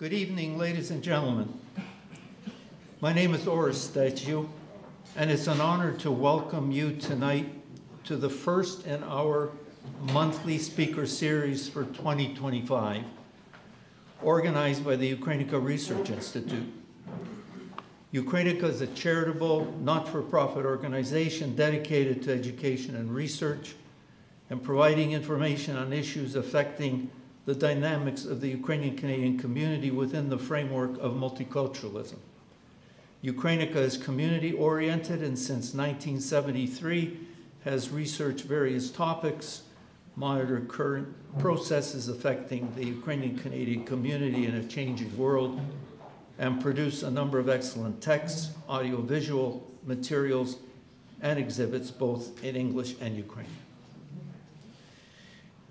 Good evening, ladies and gentlemen. My name is Orest Statue, and it's an honor to welcome you tonight to the first in our monthly speaker series for 2025, organized by the Ukrainica Research Institute. Ukrainica is a charitable, not-for-profit organization dedicated to education and research and providing information on issues affecting the dynamics of the Ukrainian-Canadian community within the framework of multiculturalism. Ukrainica is community-oriented and since 1973 has researched various topics, monitored current processes affecting the Ukrainian-Canadian community in a changing world, and produced a number of excellent texts, audiovisual materials, and exhibits both in English and Ukrainian.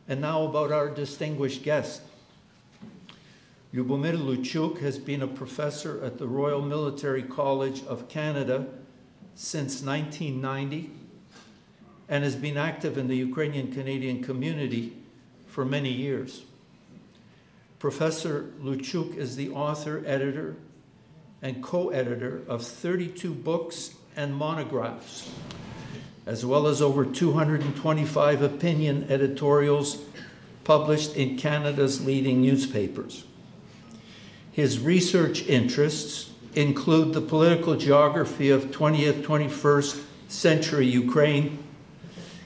And now about our distinguished guest. Lubomyr Luciuk has been a professor at the Royal Military College of Canada since 1990 and has been active in the Ukrainian-Canadian community for many years. Professor Luciuk is the author, editor, and co-editor of 32 books and monographs, as well as over 225 opinion editorials published in Canada's leading newspapers. His research interests include the political geography of 20th, 21st century Ukraine,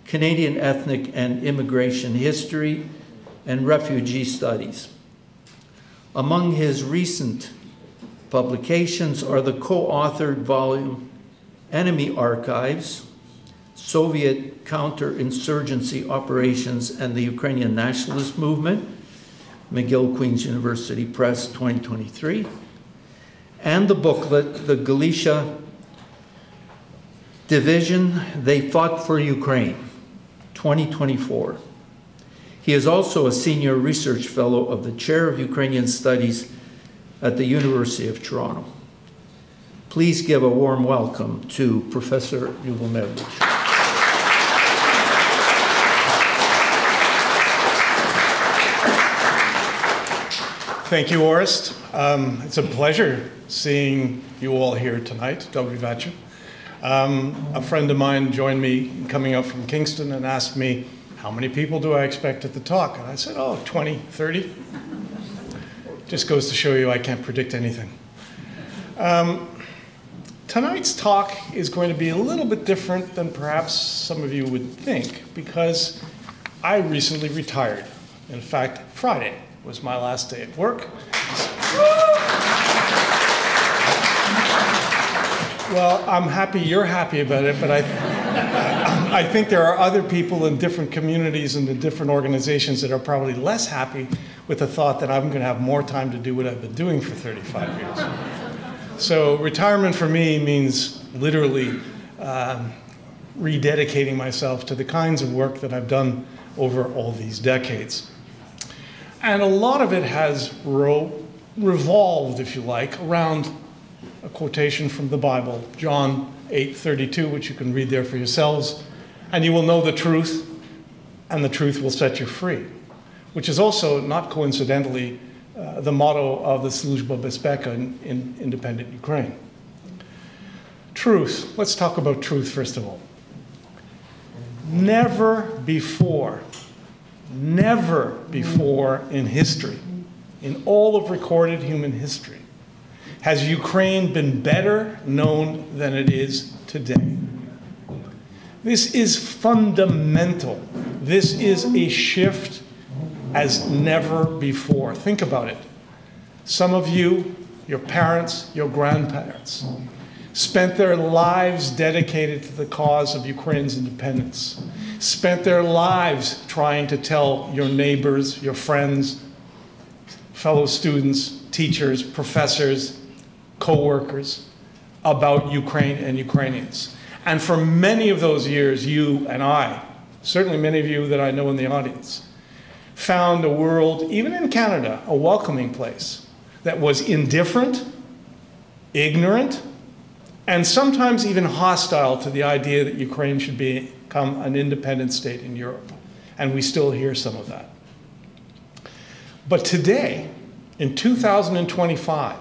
Canadian ethnic and immigration history, and refugee studies. Among his recent publications are the co-authored volume, Enemy Archives, Soviet Counterinsurgency Operations and the Ukrainian Nationalist Movement, McGill Queen's University Press, 2023, and the booklet, The Galicia Division, They Fought for Ukraine, 2024. He is also a senior research fellow of the Chair of Ukrainian Studies at the University of Toronto. Please give a warm welcome to Professor Lubomyr. Thank you, Orest. It's a pleasure seeing you all here tonight. Divicie. A friend of mine joined me coming up from Kingston and asked me, how many people do I expect at the talk? And I said, oh, 20, 30. Just goes to show you I can't predict anything. Tonight's talk is going to be a little bit different than perhaps some of you would think, because I recently retired. In fact, Friday was my last day at work. Well, I'm happy you're happy about it, but I think there are other people in different communities and in different organizations that are probably less happy with the thought that I'm going to have more time to do what I've been doing for 35 years. So retirement for me means literally rededicating myself to the kinds of work that I've done over all these decades. And a lot of it has revolved, if you like, around a quotation from the Bible, John 8:32, which you can read there for yourselves. And you will know the truth, and the truth will set you free, which is also, not coincidentally, the motto of the Sluzhba Bezpeka in independent Ukraine. Truth. Let's talk about truth, first of all. Never before in history, in all of recorded human history, has Ukraine been better known than it is today. This is fundamental. This is a shift as never before. Think about it. Some of you, your parents, your grandparents, spent their lives dedicated to the cause of Ukraine's independence, spent their lives trying to tell your neighbors, your friends, fellow students, teachers, professors, co-workers about Ukraine and Ukrainians. And for many of those years, you and I, certainly many of you that I know in the audience, found a world, even in Canada, a welcoming place that was indifferent, ignorant, and sometimes even hostile to the idea that Ukraine should become an independent state in Europe. And we still hear some of that. But today, in 2025,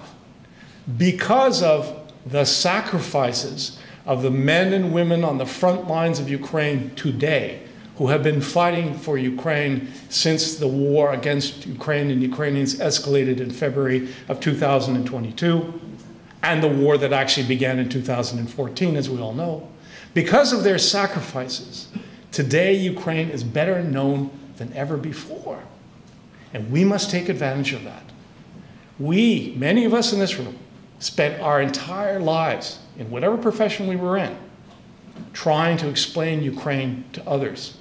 because of the sacrifices of the men and women on the front lines of Ukraine today, who have been fighting for Ukraine since the war against Ukraine and Ukrainians escalated in February of 2022, and the war that actually began in 2014, as we all know. Because of their sacrifices, today Ukraine is better known than ever before. And we must take advantage of that. We, many of us in this room, spent our entire lives, in whatever profession we were in, trying to explain Ukraine to others.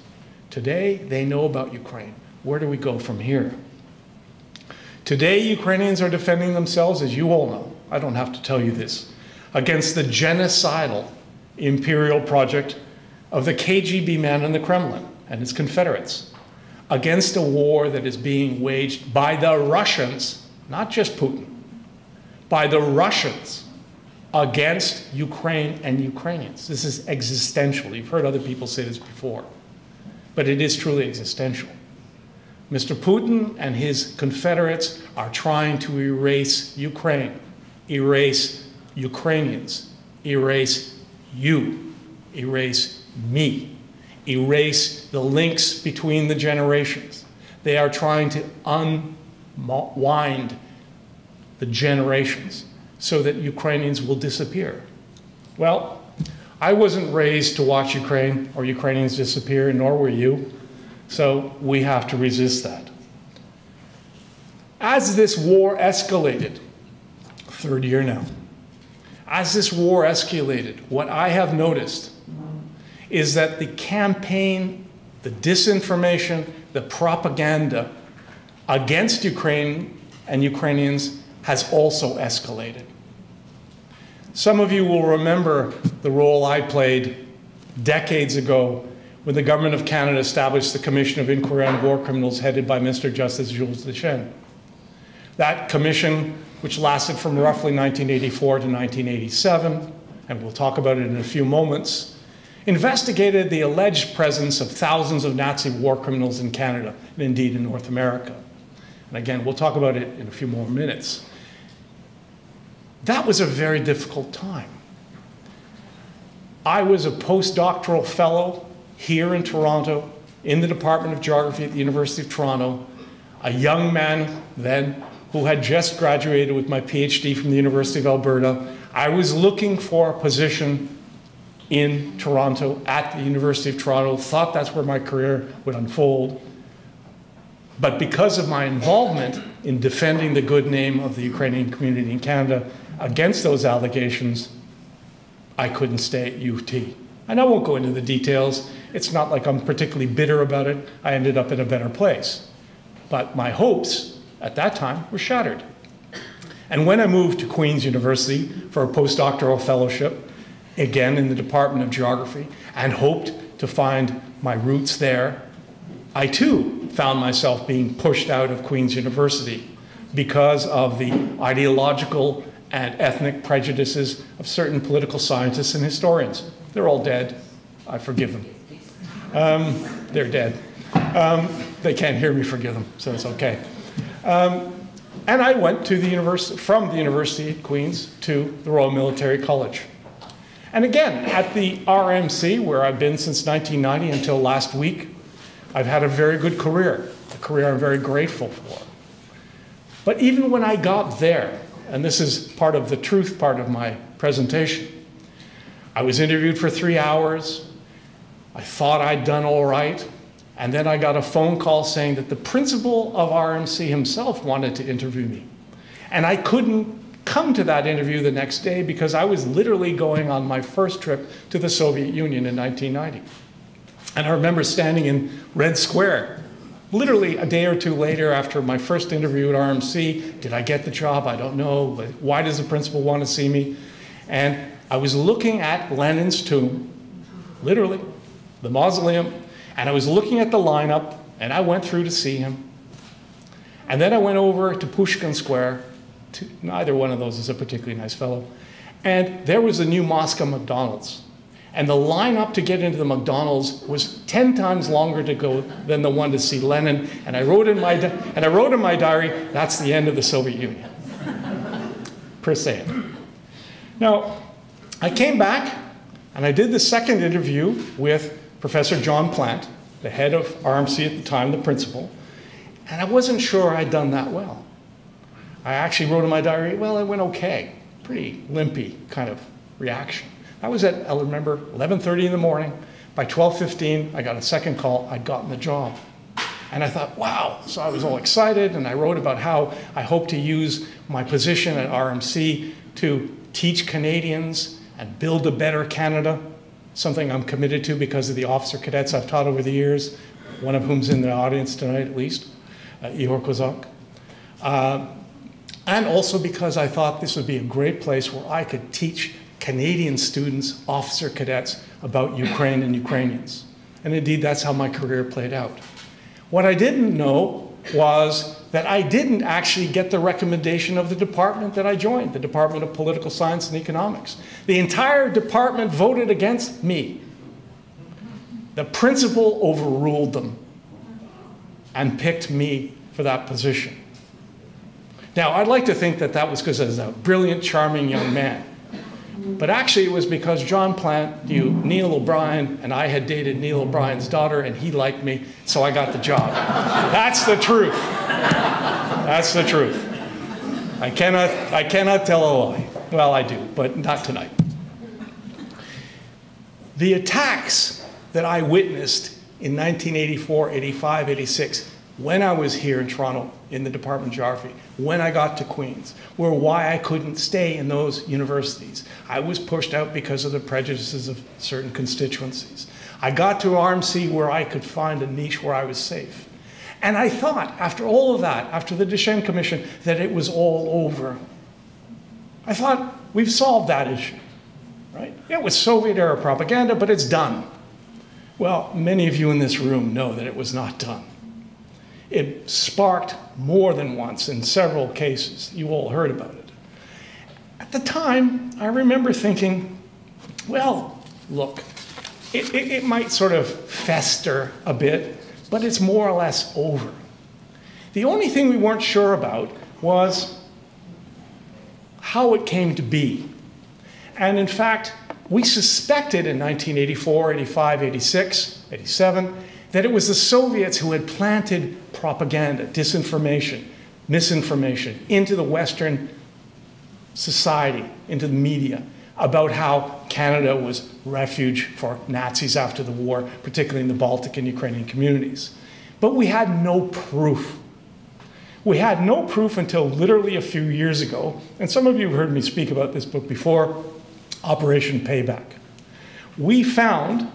Today, they know about Ukraine. Where do we go from here? Today, Ukrainians are defending themselves, as you all know, I don't have to tell you this, against the genocidal imperial project of the KGB man in the Kremlin and his confederates, against a war that is being waged by the Russians, not just Putin, by the Russians against Ukraine and Ukrainians. This is existential. You've heard other people say this before, but it is truly existential. Mr. Putin and his confederates are trying to erase Ukraine, erase Ukrainians, erase you, erase me, erase the links between the generations. They are trying to unwind the generations so that Ukrainians will disappear. Well, I wasn't raised to watch Ukraine or Ukrainians disappear, nor were you, so we have to resist that. As this war escalated, third year now, as this war escalated, what I have noticed is that the campaign, the disinformation, the propaganda against Ukraine and Ukrainians has also escalated. Some of you will remember the role I played decades ago when the Government of Canada established the Commission of Inquiry on War Criminals headed by Mr. Justice Jules Deschênes. That commission, which lasted from roughly 1984 to 1987, and we'll talk about it in a few moments, investigated the alleged presence of thousands of Nazi war criminals in Canada, and indeed in North America. And again, we'll talk about it in a few more minutes. That was a very difficult time. I was a postdoctoral fellow here in Toronto, in the Department of Geography at the University of Toronto, a young man then who had just graduated with my PhD from the University of Alberta. I was looking for a position in Toronto at the University of Toronto, thought that's where my career would unfold. But because of my involvement in defending the good name of the Ukrainian community in Canada against those allegations, I couldn't stay at U of T. And I won't go into the details. It's not like I'm particularly bitter about it. I ended up in a better place. But my hopes at that time were shattered. And when I moved to Queen's University for a postdoctoral fellowship, again in the Department of Geography, and hoped to find my roots there, I too found myself being pushed out of Queen's University because of the ideological and ethnic prejudices of certain political scientists and historians. They're all dead. I forgive them. They're dead. They can't hear me forgive them, so it's okay. And I went to the university, from the University at Queen's to the Royal Military College. And again, at the RMC, where I've been since 1990 until last week, I've had a very good career, a career I'm very grateful for. But even when I got there, and this is part of the truth part of my presentation, I was interviewed for 3 hours. I thought I'd done all right. And then I got a phone call saying that the principal of RMC himself wanted to interview me. And I couldn't come to that interview the next day because I was literally going on my first trip to the Soviet Union in 1990. And I remember standing in Red Square, literally a day or two later after my first interview at RMC. Did I get the job? I don't know. But why does the principal want to see me? And I was looking at Lenin's tomb, literally, the mausoleum, and I was looking at the lineup, and I went through to see him. And then I went over to Pushkin Square. Neither one of those is a particularly nice fellow. And there was the new Moscow McDonald's. And the line up to get into the McDonald's was 10 times longer to go than the one to see Lenin. And I wrote in my diary, that's the end of the Soviet Union. Per se. Now, I came back and I did the second interview with Professor John Plant, the head of RMC at the time, the principal, and I wasn't sure I'd done that well. I actually wrote in my diary, well, it went okay. Pretty limpy kind of reaction. I was at, I remember, 11:30 in the morning. By 12:15, I got a second call. I'd gotten the job. And I thought, wow. So I was all excited, and I wrote about how I hope to use my position at RMC to teach Canadians and build a better Canada, something I'm committed to because of the officer cadets I've taught over the years, one of whom's in the audience tonight at least, Ihor Kozak. And also because I thought this would be a great place where I could teach Canadian students, officer cadets, about Ukraine and Ukrainians. And indeed, that's how my career played out. What I didn't know was that I didn't actually get the recommendation of the department that I joined, the Department of Political Science and Economics. The entire department voted against me. The principal overruled them and picked me for that position. Now, I'd like to think that that was because I was a brilliant, charming young man. But actually, it was because John Plant knew Neil O'Brien, and I had dated Neil O'Brien's daughter, and he liked me, so I got the job. That's the truth. That's the truth. I cannot tell a lie. Well, I do, but not tonight. The attacks that I witnessed in 1984, 85, 86, when I was here in Toronto in the Department of Geography, when I got to Queen's, were why I couldn't stay in those universities. I was pushed out because of the prejudices of certain constituencies. I got to RMC where I could find a niche where I was safe. And I thought, after all of that, after the Deschênes Commission, that it was all over. I thought, we've solved that issue, right? It was Soviet-era propaganda, but it's done. Well, many of you in this room know that it was not done. It sparked more than once in several cases. You all heard about it. At the time, I remember thinking, well, look, it might sort of fester a bit, but it's more or less over. The only thing we weren't sure about was how it came to be. And in fact, we suspected in 1984, 85, 86, 87, that it was the Soviets who had planted propaganda, disinformation, misinformation into the Western society, into the media, about how Canada was refuge for Nazis after the war, particularly in the Baltic and Ukrainian communities. But we had no proof. We had no proof until literally a few years ago, and some of you have heard me speak about this book before, Operation Payback. We found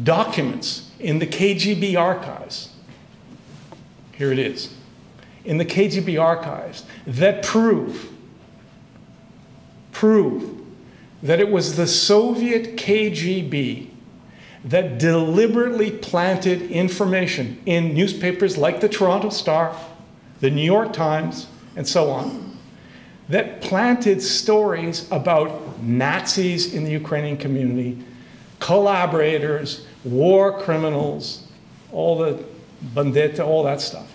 documents in the KGB archives, here it is, in the KGB archives that prove that it was the Soviet KGB that deliberately planted information in newspapers like the Toronto Star, the New York Times, and so on, that planted stories about Nazis in the Ukrainian community, collaborators, war criminals, all the bandita, all that stuff,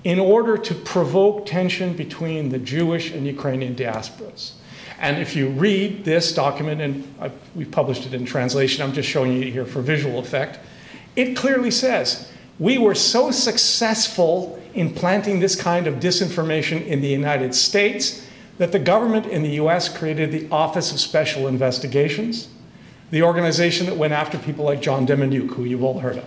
in order to provoke tension between the Jewish and Ukrainian diasporas. And if you read this document, and we published it in translation, I'm just showing you here for visual effect, it clearly says, we were so successful in planting this kind of disinformation in the United States that the government in the US created the Office of Special Investigations, the organization that went after people like John Demjanjuk, who you've all heard of.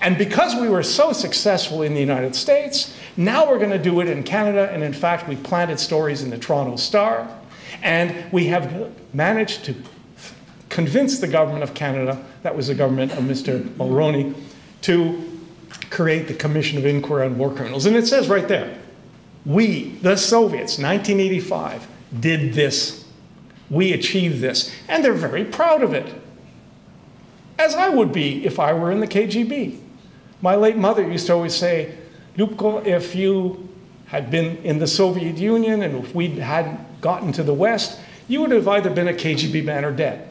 And because we were so successful in the United States, now we're going to do it in Canada, and in fact, we planted stories in the Toronto Star, and we have managed to convince the government of Canada, that was the government of Mr. Mulroney, to create the Commission of Inquiry on War Criminals. And it says right there, we, the Soviets, 1985, did this. We achieved this, and they're very proud of it, as I would be if I were in the KGB. My late mother used to always say, Lubko, if you had been in the Soviet Union and if we hadn't gotten to the West, you would have either been a KGB man or dead.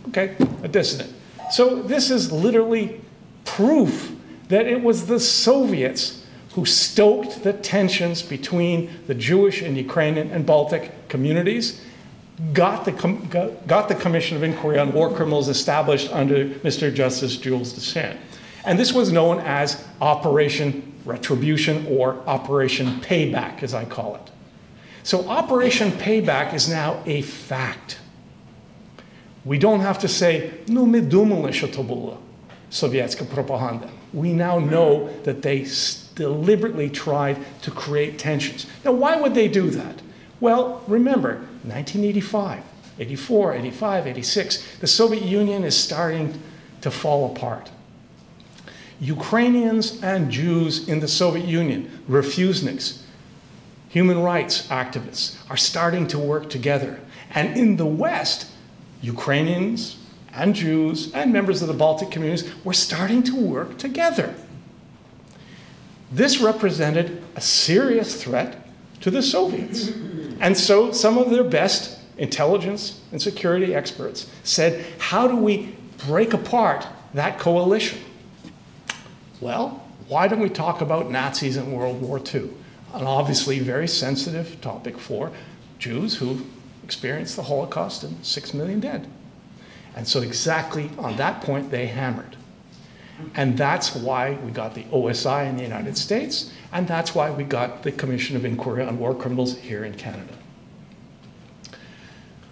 Okay, a dissident. So this is literally proof that it was the Soviets who stoked the tensions between the Jewish and Ukrainian and Baltic communities, got the Commission of Inquiry on War Criminals established under Mr. Justice Jules Deschênes. And this was known as Operation Retribution, or Operation Payback, as I call it. So Operation Payback is now a fact. We don't have to say, no, ми думали, що то була совєтська пропаганда. We now know that they deliberately tried to create tensions. Now, why would they do that? Well, remember, 1985, 84, 85, 86, the Soviet Union is starting to fall apart. Ukrainians and Jews in the Soviet Union, refuseniks, human rights activists, are starting to work together. And in the West, Ukrainians and Jews and members of the Baltic communities were starting to work together. This represented a serious threat to the Soviets. And so some of their best intelligence and security experts said, how do we break apart that coalition? Well, why don't we talk about Nazis in World War II? An obviously very sensitive topic for Jews who experienced the Holocaust and 6 million dead. And so exactly on that point, they hammered. And that's why we got the OSI in the United States, and that's why we got the Commission of Inquiry on War Criminals here in Canada.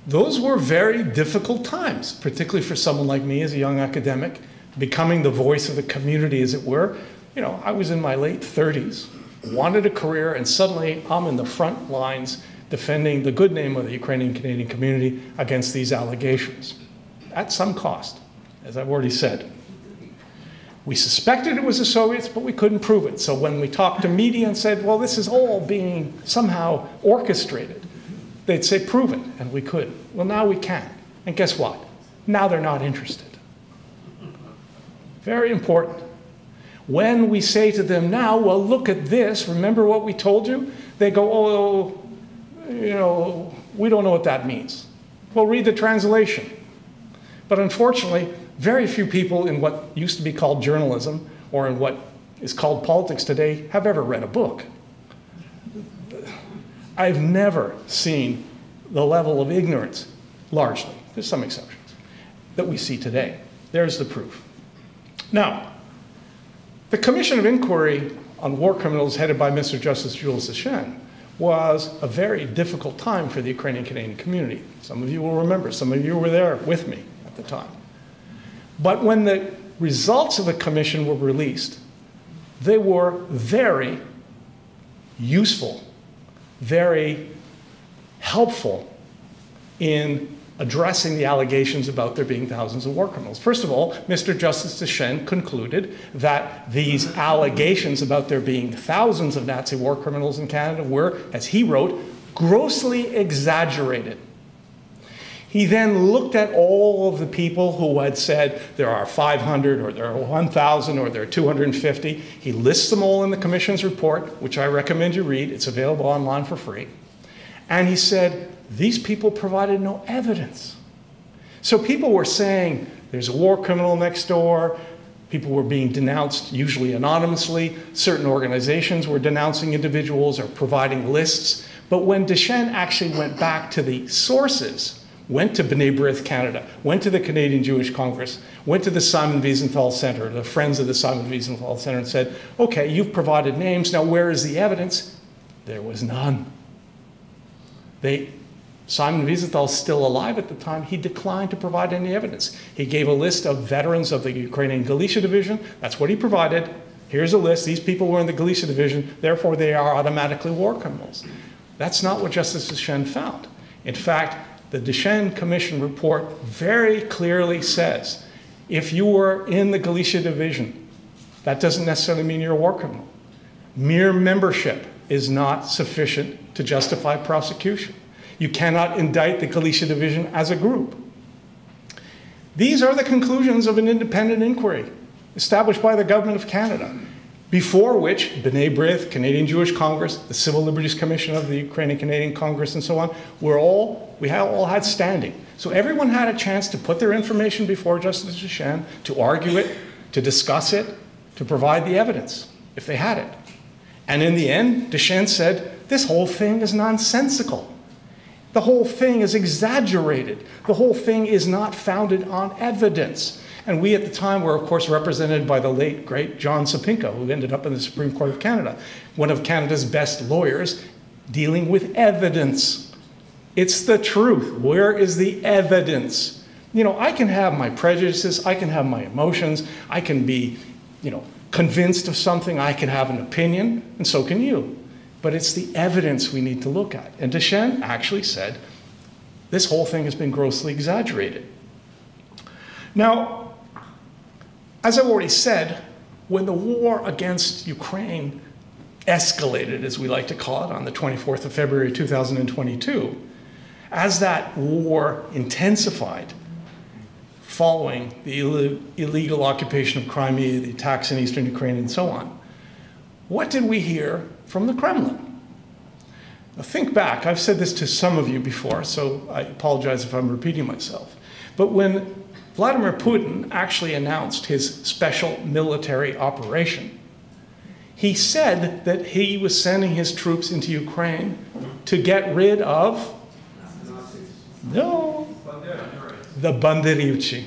Those were very difficult times, particularly for someone like me as a young academic, becoming the voice of the community, as it were. You know, I was in my late 30s, wanted a career, and suddenly I'm in the front lines defending the good name of the Ukrainian-Canadian community against these allegations, at some cost, as I've already said. We suspected it was the Soviets, but we couldn't prove it. So when we talked to media and said, well, this is all being somehow orchestrated, they'd say, prove it, and we could. Well, now we can. And guess what? Now they're not interested. Very important. When we say to them now, well, look at this, remember what we told you? They go, oh, you know, we don't know what that means. Well, read the translation. But unfortunately, very few people in what used to be called journalism, or in what is called politics today, have ever read a book. I've never seen the level of ignorance, largely, there's some exceptions, that we see today. There's the proof. Now, the Commission of Inquiry on War Criminals, headed by Mr. Justice Jules Deschênes, was a very difficult time for the Ukrainian-Canadian community. Some of you will remember, some of you were there with me at the time. But when the results of the commission were released, they were very useful, very helpful in addressing the allegations about there being thousands of war criminals. First of all, Mr. Justice Deschênes concluded that these allegations about there being thousands of Nazi war criminals in Canada were, as he wrote, grossly exaggerated. He then looked at all of the people who had said there are 500 or there are 1,000 or there are 250. He lists them all in the Commission's report, which I recommend you read. It's available online for free. And he said, these people provided no evidence. So people were saying there's a war criminal next door. People were being denounced, usually anonymously. Certain organizations were denouncing individuals or providing lists. But when Deschênes actually went back to the sources, went to B'nai B'rith Canada, went to the Canadian Jewish Congress, went to the Simon Wiesenthal Center, the Friends of the Simon Wiesenthal Center, and said, okay, you've provided names, now where is the evidence? There was none. Simon Wiesenthal's still alive at the time. He declined to provide any evidence. He gave a list of veterans of the Ukrainian Galicia Division. That's what he provided. Here's a list. These people were in the Galicia Division. Therefore, they are automatically war criminals. That's not what Justice Deschênes found. In fact, the Deschênes Commission report very clearly says, if you were in the Galicia Division, that doesn't necessarily mean you're a war criminal. Mere membership is not sufficient to justify prosecution. You cannot indict the Galicia Division as a group. These are the conclusions of an independent inquiry established by the Government of Canada. before which B'nai B'rith, Canadian Jewish Congress, the Civil Liberties Commission of the Ukrainian Canadian Congress, and so on, we all had standing. So everyone had a chance to put their information before Justice Deschênes, to argue it, to discuss it, to provide the evidence, if they had it. And in the end, Deschênes said, this whole thing is nonsensical. The whole thing is exaggerated. The whole thing is not founded on evidence. And we at the time were, of course, represented by the late, great John Sapinka, who ended up in the Supreme Court of Canada, one of Canada's best lawyers dealing with evidence. It's the truth. Where is the evidence? You know, I can have my prejudices, I can have my emotions, I can be, convinced of something, I can have an opinion, and so can you. But it's the evidence we need to look at. And Deschênes actually said, this whole thing has been grossly exaggerated. Now, as I've already said, when the war against Ukraine escalated, as we like to call it, on the 24th of February 2022, as that war intensified, following the illegal occupation of Crimea, the attacks in eastern Ukraine, and so on, what did we hear from the Kremlin? Now think back, I've said this to some of you before, so I apologize if I'm repeating myself. But when Vladimir Putin actually announced his special military operation, he said that he was sending his troops into Ukraine to get rid of the Banderivci.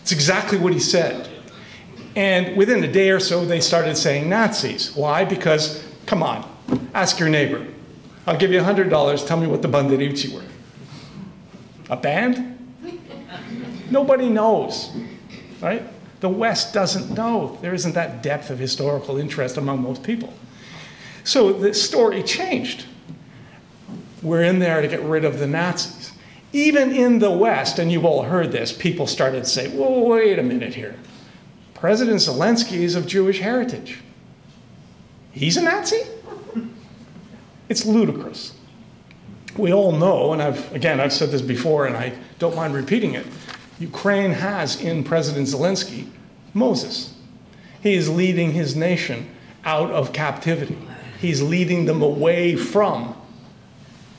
It's exactly what he said. And within a day or so, they started saying Nazis. Why? Because, come on, ask your neighbor. I'll give you $100, tell me what the Banderivci were. A band? Nobody knows, right? The West doesn't know. There isn't that depth of historical interest among most people. So the story changed. We're in there to get rid of the Nazis. Even in the West, and you've all heard this, people started to say, whoa, wait a minute here. President Zelensky is of Jewish heritage. He's a Nazi? It's ludicrous. We all know, and I've said this before, and I don't mind repeating it, Ukraine has in President Zelensky Moses. He is leading his nation out of captivity. He's leading them away from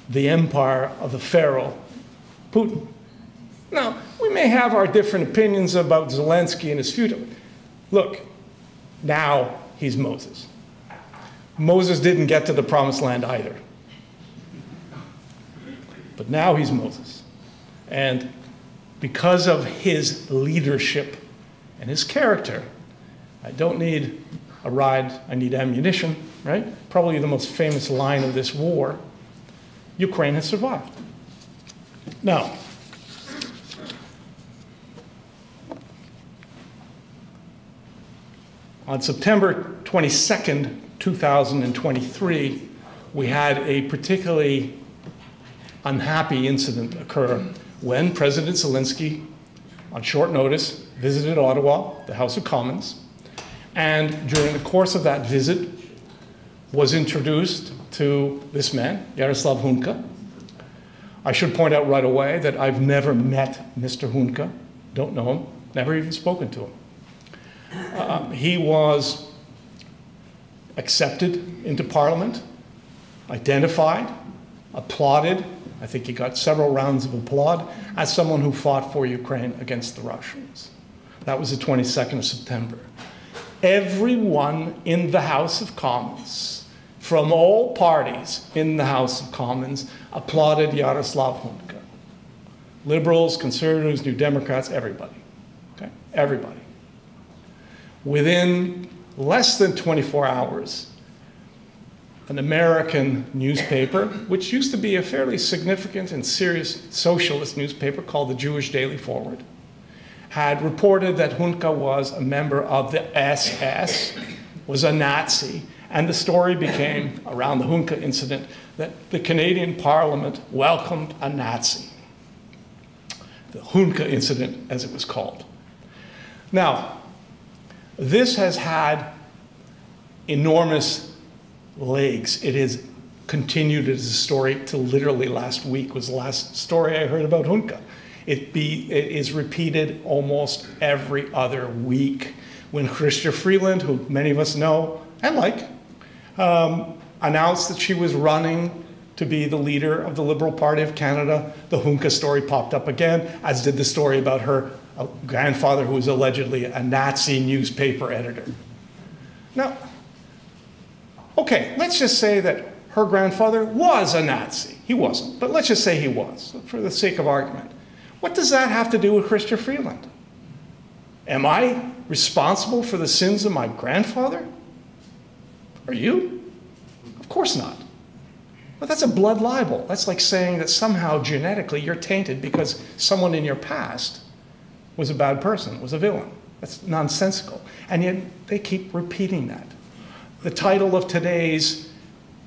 the empire of the Pharaoh, Putin. Now, we may have our different opinions about Zelensky and his future. Look, now he's Moses. Moses didn't get to the promised land either. But now he's Moses. And because of his leadership and his character, I don't need a ride, I need ammunition, right? Probably the most famous line of this war. Ukraine has survived. Now, on September 22nd, 2023, we had a particularly unhappy incident occur when President Zelensky, on short notice, visited Ottawa, the House of Commons, and during the course of that visit was introduced to this man, Yaroslav Hunka. I should point out right away that I've never met Mr. Hunka, don't know him, never even spoken to him. He was accepted into Parliament, identified, applauded. I think he got several rounds of applaud as someone who fought for Ukraine against the Russians. That was the 22nd of September. Everyone in the House of Commons, from all parties in the House of Commons, applauded Yaroslav Hunka. Liberals, conservatives, New Democrats, everybody. Okay? Everybody. Within less than 24 hours, an American newspaper, which used to be a fairly significant and serious socialist newspaper called the Jewish Daily Forward, had reported that Hunka was a member of the SS, was a Nazi, and the story became, around the Hunka incident, that the Canadian Parliament welcomed a Nazi. The Hunka incident, as it was called. Now, this has had enormous legs. It has continued as a story till literally last week was the last story I heard about Hunka. It is repeated almost every other week. when Chrystia Freeland, who many of us know and like, announced that she was running to be the leader of the Liberal Party of Canada, the Hunka story popped up again, as did the story about her grandfather, who was allegedly a Nazi newspaper editor. Now, okay, let's just say that her grandfather was a Nazi. He wasn't, but let's just say he was, for the sake of argument. What does that have to do with Chrystia Freeland? Am I responsible for the sins of my grandfather? Are you? Of course not. But that's a blood libel. That's like saying that somehow genetically you're tainted because someone in your past was a bad person, was a villain. That's nonsensical. And yet they keep repeating that. The title of today's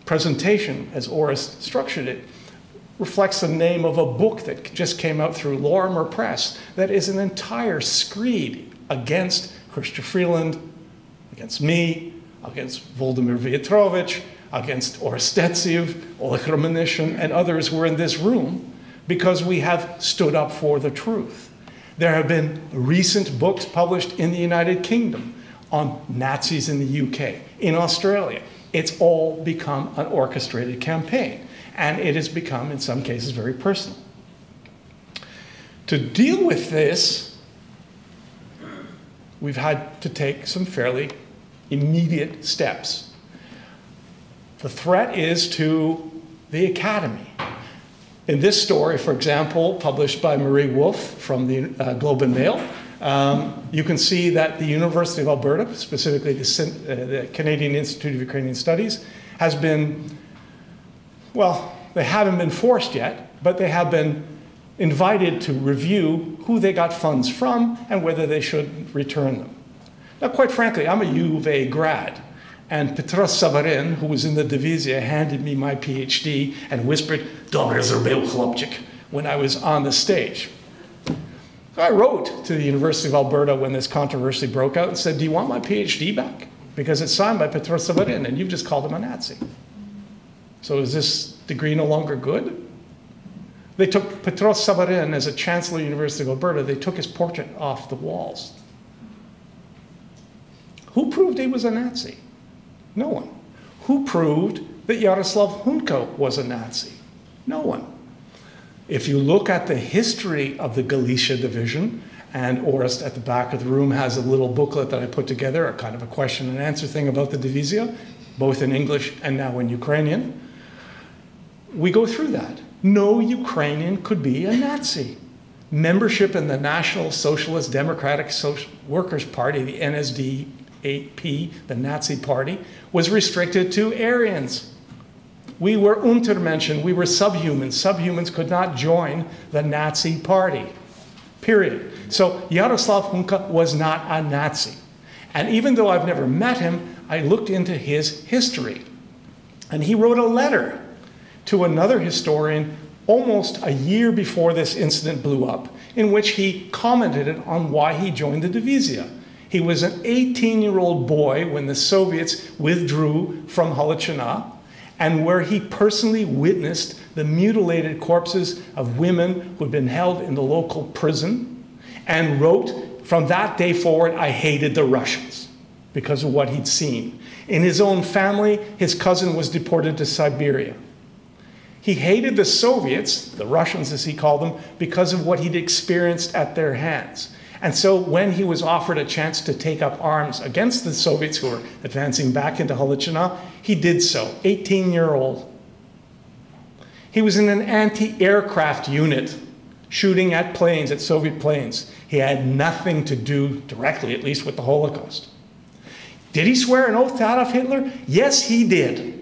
presentation, as Orest structured it, reflects the name of a book that just came out through Lorimer Press that is an entire screed against Chrystia Freeland, against me, against Volodymyr Vyatrovich, against Orestetsiev, Oleg Romanishin, and others who are in this room because we have stood up for the truth. There have been recent books published in the United Kingdom on Nazis in the UK, in Australia. It's all become an orchestrated campaign, and it has become, in some cases, very personal. To deal with this, we've had to take some fairly immediate steps. The threat is to the academy. In this story, for example, published by Marie Wolf from the Globe and Mail, you can see that the University of Alberta, specifically the Canadian Institute of Ukrainian Studies, has been, well, they haven't been forced yet, but they have been invited to review who they got funds from and whether they should return them. Now, quite frankly, I'm a U of A grad. And Petros Savarin, who was in the Divizia, handed me my PhD and whispered, "Dobre zrobił chłopczyk," when I was on the stage. So I wrote to the University of Alberta when this controversy broke out and said, "Do you want my PhD back? Because it's signed by Petros Savarin, and you've just called him a Nazi. So is this degree no longer good?" They took Petros Savarin as a chancellor of the University of Alberta. They took his portrait off the walls. Who proved he was a Nazi? No one. Who proved that Yaroslav Hunka was a Nazi? No one. If you look at the history of the Galicia division, and Orest at the back of the room has a little booklet that I put together, a kind of a question and answer thing about the Divizia, both in English and now in Ukrainian, we go through that. No Ukrainian could be a Nazi. Membership in the National Socialist Democratic Workers' Party, the NSDAP, the Nazi party, was restricted to Aryans. We were Untermenschen, we were subhumans. Subhumans could not join the Nazi party, period. So Yaroslav Hunka was not a Nazi. And even though I've never met him, I looked into his history. And he wrote a letter to another historian almost a year before this incident blew up, in which he commented on why he joined the Divizia. He was an 18-year-old boy when the Soviets withdrew from Halichina, and where he personally witnessed the mutilated corpses of women who had been held in the local prison, and wrote, "From that day forward, I hated the Russians," because of what he'd seen. In his own family, his cousin was deported to Siberia. He hated the Soviets, the Russians as he called them, because of what he'd experienced at their hands. And so when he was offered a chance to take up arms against the Soviets who were advancing back into Halichina, he did so, 18-year-old. He was in an anti-aircraft unit, shooting at planes, at Soviet planes. He had nothing to do, directly at least, with the Holocaust. Did he swear an oath to Adolf Hitler? Yes, he did.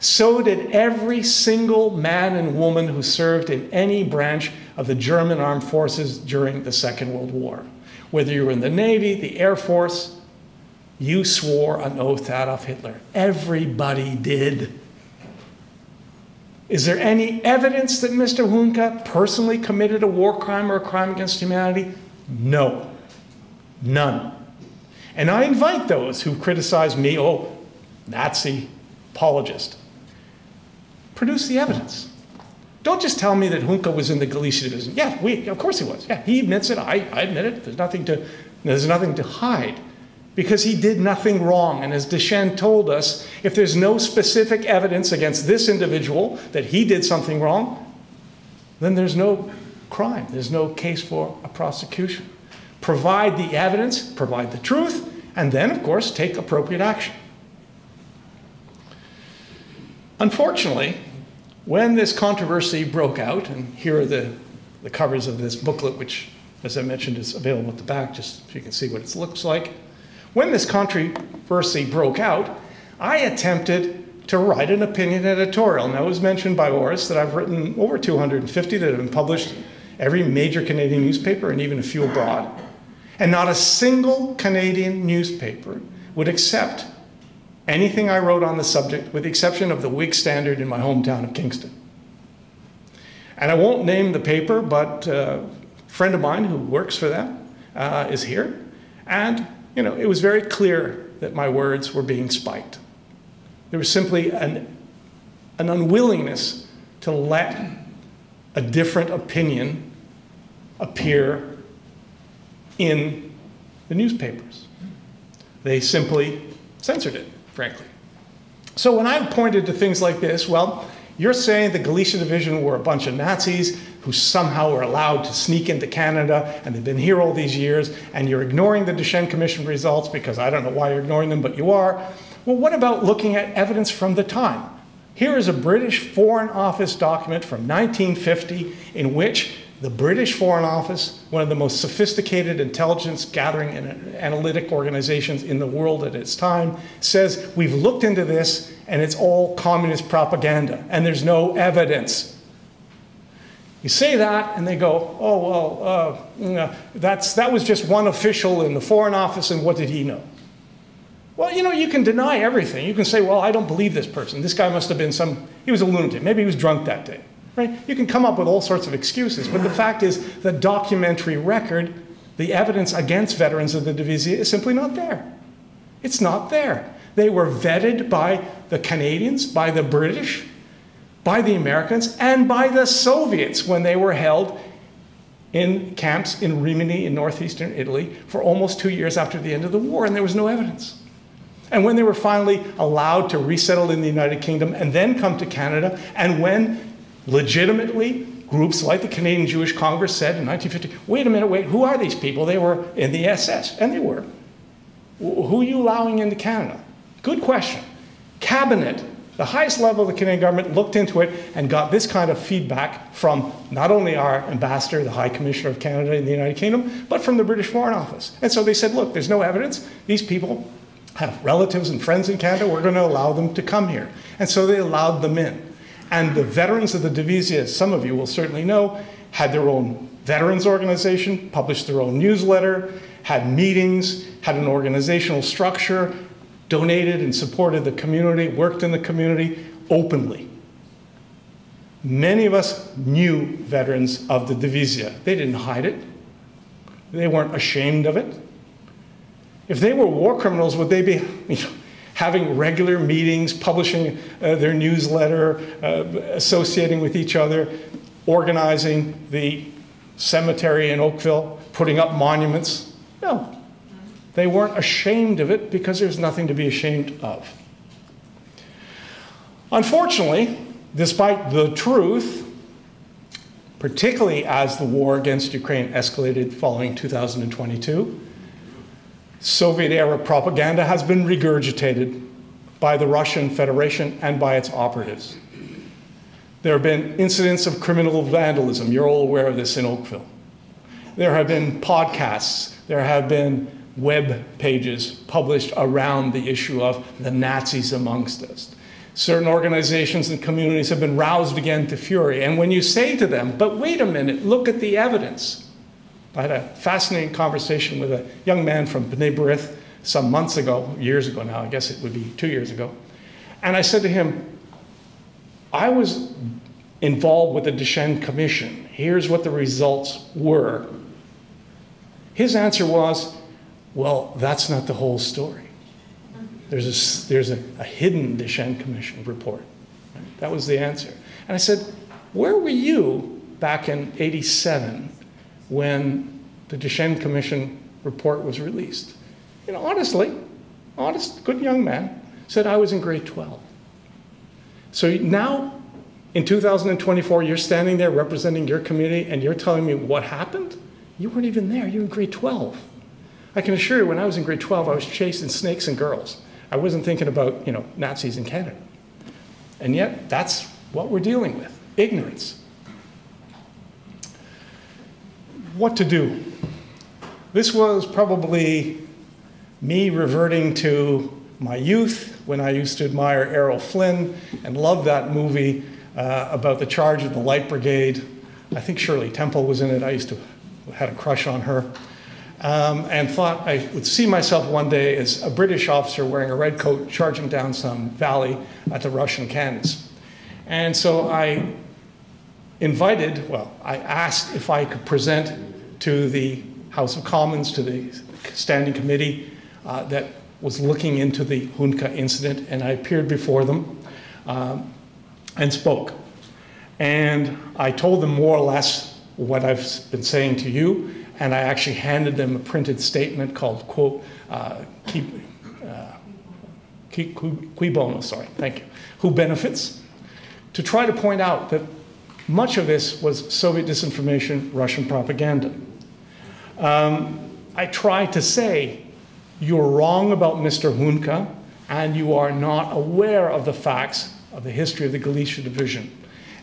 So did every single man and woman who served in any branch of the German armed forces during the Second World War. Whether you were in the Navy, the Air Force, you swore an oath to Adolf Hitler. Everybody did. Is there any evidence that Mr. Hunka personally committed a war crime or a crime against humanity? No. None. And I invite those who criticize me, oh, Nazi apologist, produce the evidence. Don't just tell me that Hunka was in the Galicia division. Yeah, of course he was. Yeah, he admits it. I admit it. There's nothing to There's nothing to hide because he did nothing wrong. And as Deschênes told us, if there's no specific evidence against this individual that he did something wrong, then there's no crime. There's no case for a prosecution. Provide the evidence, provide the truth, and then, of course, take appropriate action. Unfortunately, when this controversy broke out, and here are the covers of this booklet, which, as I mentioned, is available at the back, just so you can see what it looks like. When this controversy broke out, I attempted to write an opinion editorial. Now, it was mentioned by Oris that I've written over 250 that have been published every major Canadian newspaper and even a few abroad. And not a single Canadian newspaper would accept anything I wrote on the subject, with the exception of the Whig Standard in my hometown of Kingston. And I won't name the paper, but a friend of mine who works for them is here. And it was very clear that my words were being spiked. There was simply an unwillingness to let a different opinion appear in the newspapers. They simply censored it, frankly. So when I pointed to things like this, well, you're saying the Galicia Division were a bunch of Nazis who somehow were allowed to sneak into Canada, and they've been here all these years, and you're ignoring the Deschênes Commission results because I don't know why you're ignoring them, but you are. Well, what about looking at evidence from the time? Here is a British Foreign Office document from 1950 in which the British Foreign Office, one of the most sophisticated intelligence gathering and analytic organizations in the world at its time, says, we've looked into this and it's all communist propaganda and there's no evidence. You say that and they go, oh, well, that was just one official in the Foreign Office and what did he know? Well, you can deny everything. You can say, well, I don't believe this person. This guy must have been he was a lunatic. Maybe he was drunk that day. Right? You can come up with all sorts of excuses, but the fact is the documentary record, the evidence against veterans of the Divizia is simply not there. It's not there. They were vetted by the Canadians, by the British, by the Americans, and by the Soviets when they were held in camps in Rimini in northeastern Italy for almost 2 years after the end of the war, and there was no evidence. And when they were finally allowed to resettle in the United Kingdom and then come to Canada, and when legitimately, groups like the Canadian Jewish Congress said in 1950, wait a minute, who are these people? They were in the SS, and they were. Who are you allowing into Canada? Good question. Cabinet, the highest level of the Canadian government, looked into it and got this kind of feedback from not only our ambassador, the High Commissioner of Canada in the United Kingdom, but from the British Foreign Office. And so they said, look, there's no evidence. These people have relatives and friends in Canada. We're going to allow them to come here. And so they allowed them in. And the veterans of the Divizia, as some of you will certainly know, had their own veterans organization, published their own newsletter, had meetings, had an organizational structure, donated and supported the community, worked in the community openly. Many of us knew veterans of the Divizia. They didn't hide it. They weren't ashamed of it. If they were war criminals, would they be having regular meetings, publishing their newsletter, associating with each other, organizing the cemetery in Oakville, putting up monuments? No. They weren't ashamed of it because there's nothing to be ashamed of. Unfortunately, despite the truth, particularly as the war against Ukraine escalated following 2022, Soviet-era propaganda has been regurgitated by the Russian Federation and by its operatives. There have been incidents of criminal vandalism. You're all aware of this in Oakville. There have been podcasts. There have been web pages published around the issue of the Nazis amongst us. Certain organizations and communities have been roused again to fury. And when you say to them, but wait a minute, look at the evidence. I had a fascinating conversation with a young man from B'nai B'rith some months ago, years ago now, I guess it would be 2 years ago. And I said to him, I was involved with the Deschênes Commission. Here's what the results were. His answer was, well, that's not the whole story. There's a hidden Deschênes Commission report. That was the answer. And I said, where were you back in '87 when the Deschênes Commission report was released. And honestly, honest, good young man, said I was in grade 12. So now, in 2024, you're standing there representing your community and you're telling me what happened? You weren't even there, you were in grade 12. I can assure you, when I was in grade 12, I was chasing snakes and girls. I wasn't thinking about, Nazis in Canada. And yet, that's what we're dealing with, ignorance. What to do? This was probably me reverting to my youth when I used to admire Errol Flynn and love that movie about the charge of the Light Brigade. I think Shirley Temple was in it. I had a crush on her. And thought I would see myself one day as a British officer wearing a red coat charging down some valley at the Russian cannons. And so I asked if I could present to the House of Commons, to the standing committee that was looking into the Hunka incident, and I appeared before them and spoke. And I told them more or less what I've been saying to you, and I actually handed them a printed statement called, quote, Qui bono, sorry, thank you, who benefits, to try to point out that much of this was Soviet disinformation, Russian propaganda. I tried to say, you're wrong about Mr. Hunka, and you are not aware of the facts of the history of the Galicia division.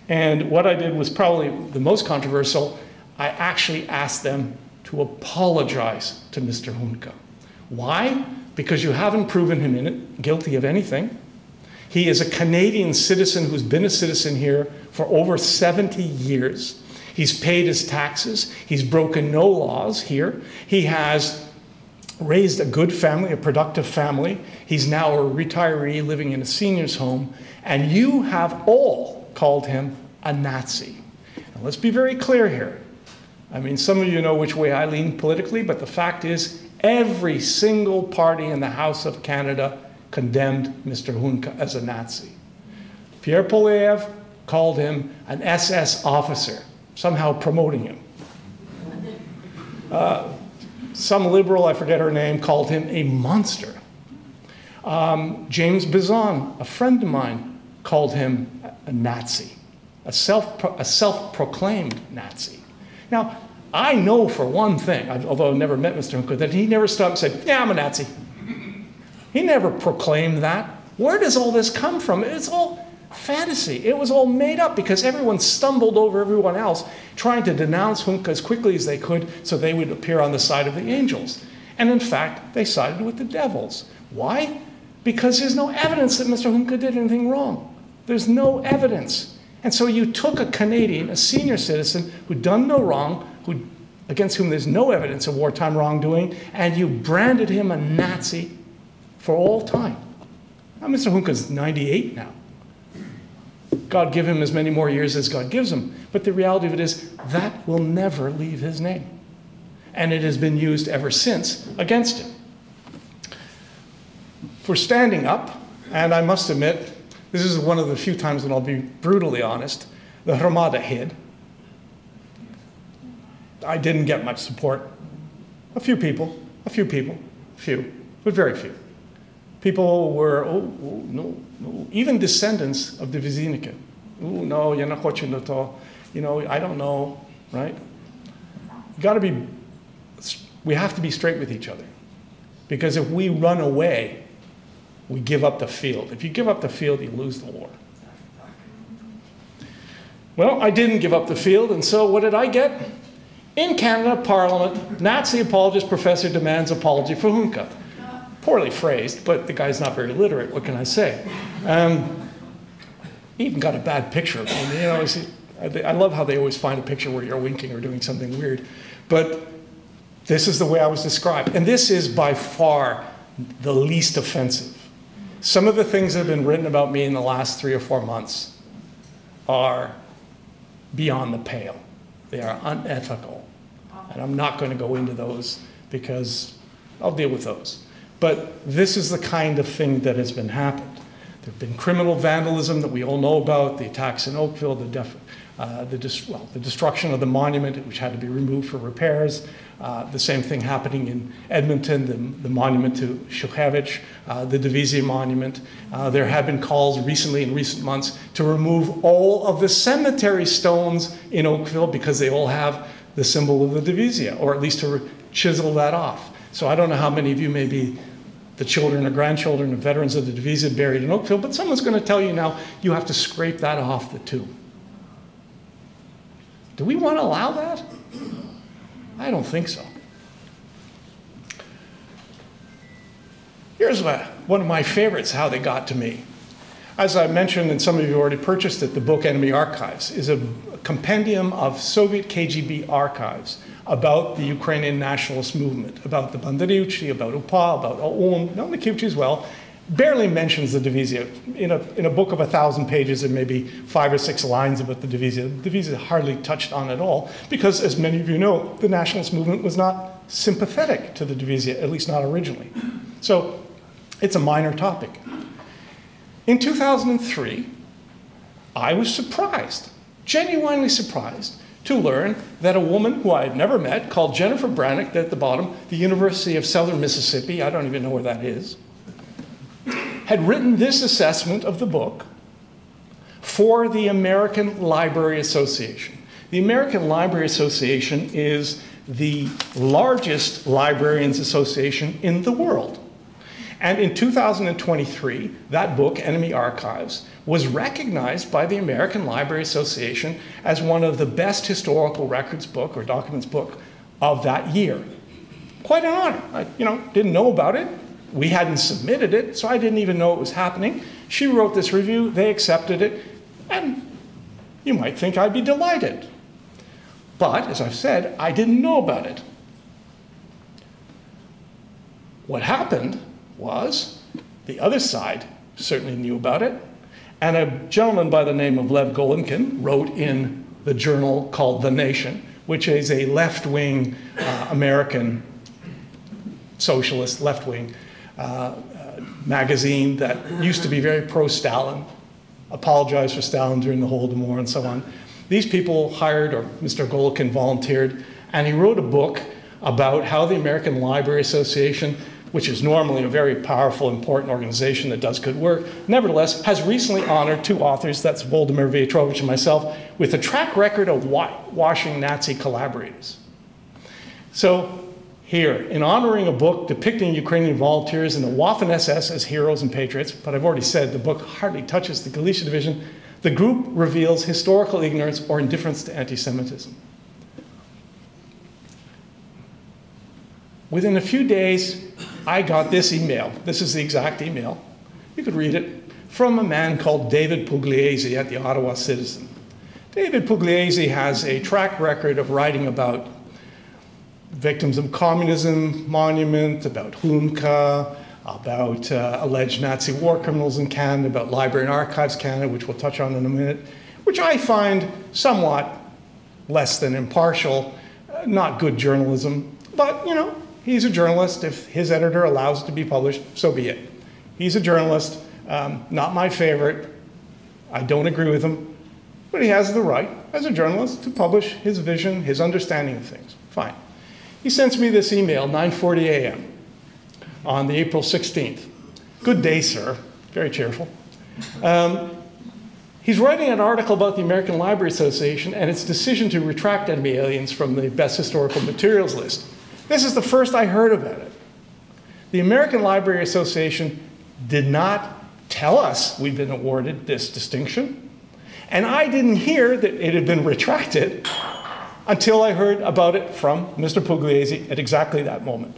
And what I did was probably the most controversial. I actually asked them to apologize to Mr. Hunka. Why? Because you haven't proven him guilty of anything. He is a Canadian citizen who's been a citizen here for over 70 years. He's paid his taxes. He's broken no laws here. He has raised a good family, a productive family. He's now a retiree living in a senior's home. And you have all called him a Nazi. Now, let's be very clear here. I mean, some of you know which way I lean politically, but the fact is every single party in the House of Canada condemned Mr. Hunka as a Nazi. Pierre Poilievre called him an SS officer, somehow promoting him. Some liberal, I forget her name, called him a monster. James Bizon, a friend of mine, called him a Nazi, a self-proclaimed Nazi. Now, I know for one thing, although I've never met Mr. Hunka, that he never stopped and said, yeah, I'm a Nazi. He never proclaimed that. Where does all this come from? It's all fantasy. It was all made up because everyone stumbled over everyone else trying to denounce Hunka as quickly as they could so they would appear on the side of the angels. And in fact, they sided with the devils. Why? Because there's no evidence that Mr. Hunka did anything wrong. There's no evidence. And so you took a Canadian, a senior citizen who'd done no wrong, against whom there's no evidence of wartime wrongdoing, and you branded him a Nazi for all time. Now, Mr. Hunka's 98 now. God give him as many more years as God gives him. But the reality of it is that will never leave his name. And it has been used ever since against him. For standing up, and I must admit, this is one of the few times when I'll be brutally honest, the Hromada hid. I didn't get much support. A few people, but very few. People were, no, even descendants of the Vizinike. No, я не хочу на то. I don't know, right? We have to be straight with each other. Because if we run away, we give up the field. If you give up the field, you lose the war. Well, I didn't give up the field, and so what did I get? In Canada, Parliament, Nazi apologist professor demands apology for Hunka. Poorly phrased, but the guy's not very literate, what can I say? He even got a bad picture of him. I love how they always find a picture where you're winking or doing something weird. But this is the way I was described. And this is by far the least offensive. Some of the things that have been written about me in the last 3 or 4 months are beyond the pale. They are unethical. And I'm not going to go into those because I'll deal with those. But this is the kind of thing that has been happened. There have been criminal vandalism that we all know about, the attacks in Oakville, the destruction of the monument, which had to be removed for repairs. The same thing happening in Edmonton, the monument to Shukhevich, the Diviziya monument. There have been calls recently, in recent months, to remove all of the cemetery stones in Oakville because they all have the symbol of the Diviziya, or at least to chisel that off. So I don't know how many of you may be the children or grandchildren of veterans of the Diviziya buried in Oakville, but someone's going to tell you now you have to scrape that off the tomb. Do we want to allow that? I don't think so. Here's one of my favorites, how they got to me. As I mentioned, and some of you already purchased it, the book Enemy Archives is a compendium of Soviet KGB archives about the Ukrainian nationalist movement, about the Banderovci, about UPA, about OMNI as well. Barely mentions the Diviziya. In a book of 1,000 pages, there may be 5 or 6 lines about the Diviziya. The Diviziya hardly touched on at all, because as many of you know, the nationalist movement was not sympathetic to the Diviziya, at least not originally. So it's a minor topic. In 2003, I was surprised, genuinely surprised, to learn that a woman who I had never met, called Jennifer Brannick, at the bottom, the University of Southern Mississippi, I don't even know where that is, had written this assessment of the book for the American Library Association. The American Library Association is the largest librarians association in the world. And in 2023, that book, Enemy Archives, was recognized by the American Library Association as one of the best historical records book or documents book of that year. Quite an honor. I didn't know about it. We hadn't submitted it, so I didn't even know it was happening. She wrote this review, they accepted it, and you might think I'd be delighted. But, as I've said, I didn't know about it. What happened was the other side certainly knew about it, and a gentleman by the name of Lev Golinkin wrote in the journal called The Nation, which is a left-wing American socialist left-wing magazine that used to be very pro-Stalin, apologized for Stalin during the Holodomor and so on. These people hired, or Mr. Golinkin volunteered, and he wrote a book about how the American Library Association, which is normally a very powerful, important organization that does good work, nevertheless has recently honored 2 authors, that's Lubomyr and myself, with a track record of whitewashing Nazi collaborators. So here, in honoring a book depicting Ukrainian volunteers and the Waffen-SS as heroes and patriots, but I've already said the book hardly touches the Galicia division, the group reveals historical ignorance or indifference to anti-Semitism. Within a few days, I got this email. This is the exact email. You could read it, from a man called David Pugliese at the Ottawa Citizen. David Pugliese has a track record of writing about victims of communism monument, about Hunka, about alleged Nazi war criminals in Canada, about Library and Archives Canada, which we'll touch on in a minute, which I find somewhat less than impartial, not good journalism, but he's a journalist. If his editor allows it to be published, so be it. He's a journalist, not my favorite. I don't agree with him, but he has the right, as a journalist, to publish his vision, his understanding of things. Fine. He sends me this email, 9:40 a.m. on the April 16th. Good day, sir. Very cheerful. He's writing an article about the American Library Association and its decision to retract Enemy Aliens from the best historical materials list. This is the first I heard about it. The American Library Association did not tell us we'd been awarded this distinction, and I didn't hear that it had been retracted until I heard about it from Mr. Pugliese at exactly that moment.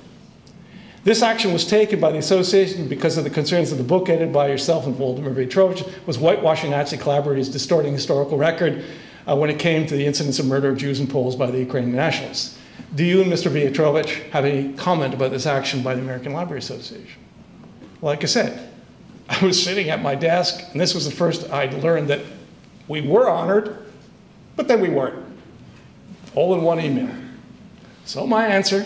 This action was taken by the association because of the concerns of the book edited by yourself and Volodymyr Petrovich was whitewashing Nazi collaborators, distorting historical record when it came to the incidents of murder of Jews and Poles by the Ukrainian nationalists. Do you and Mr. Petrovich have any comment about this action by the American Library Association? Like I said, I was sitting at my desk, and this was the first I'd learned that we were honored, but then we weren't. All in one email. So my answer,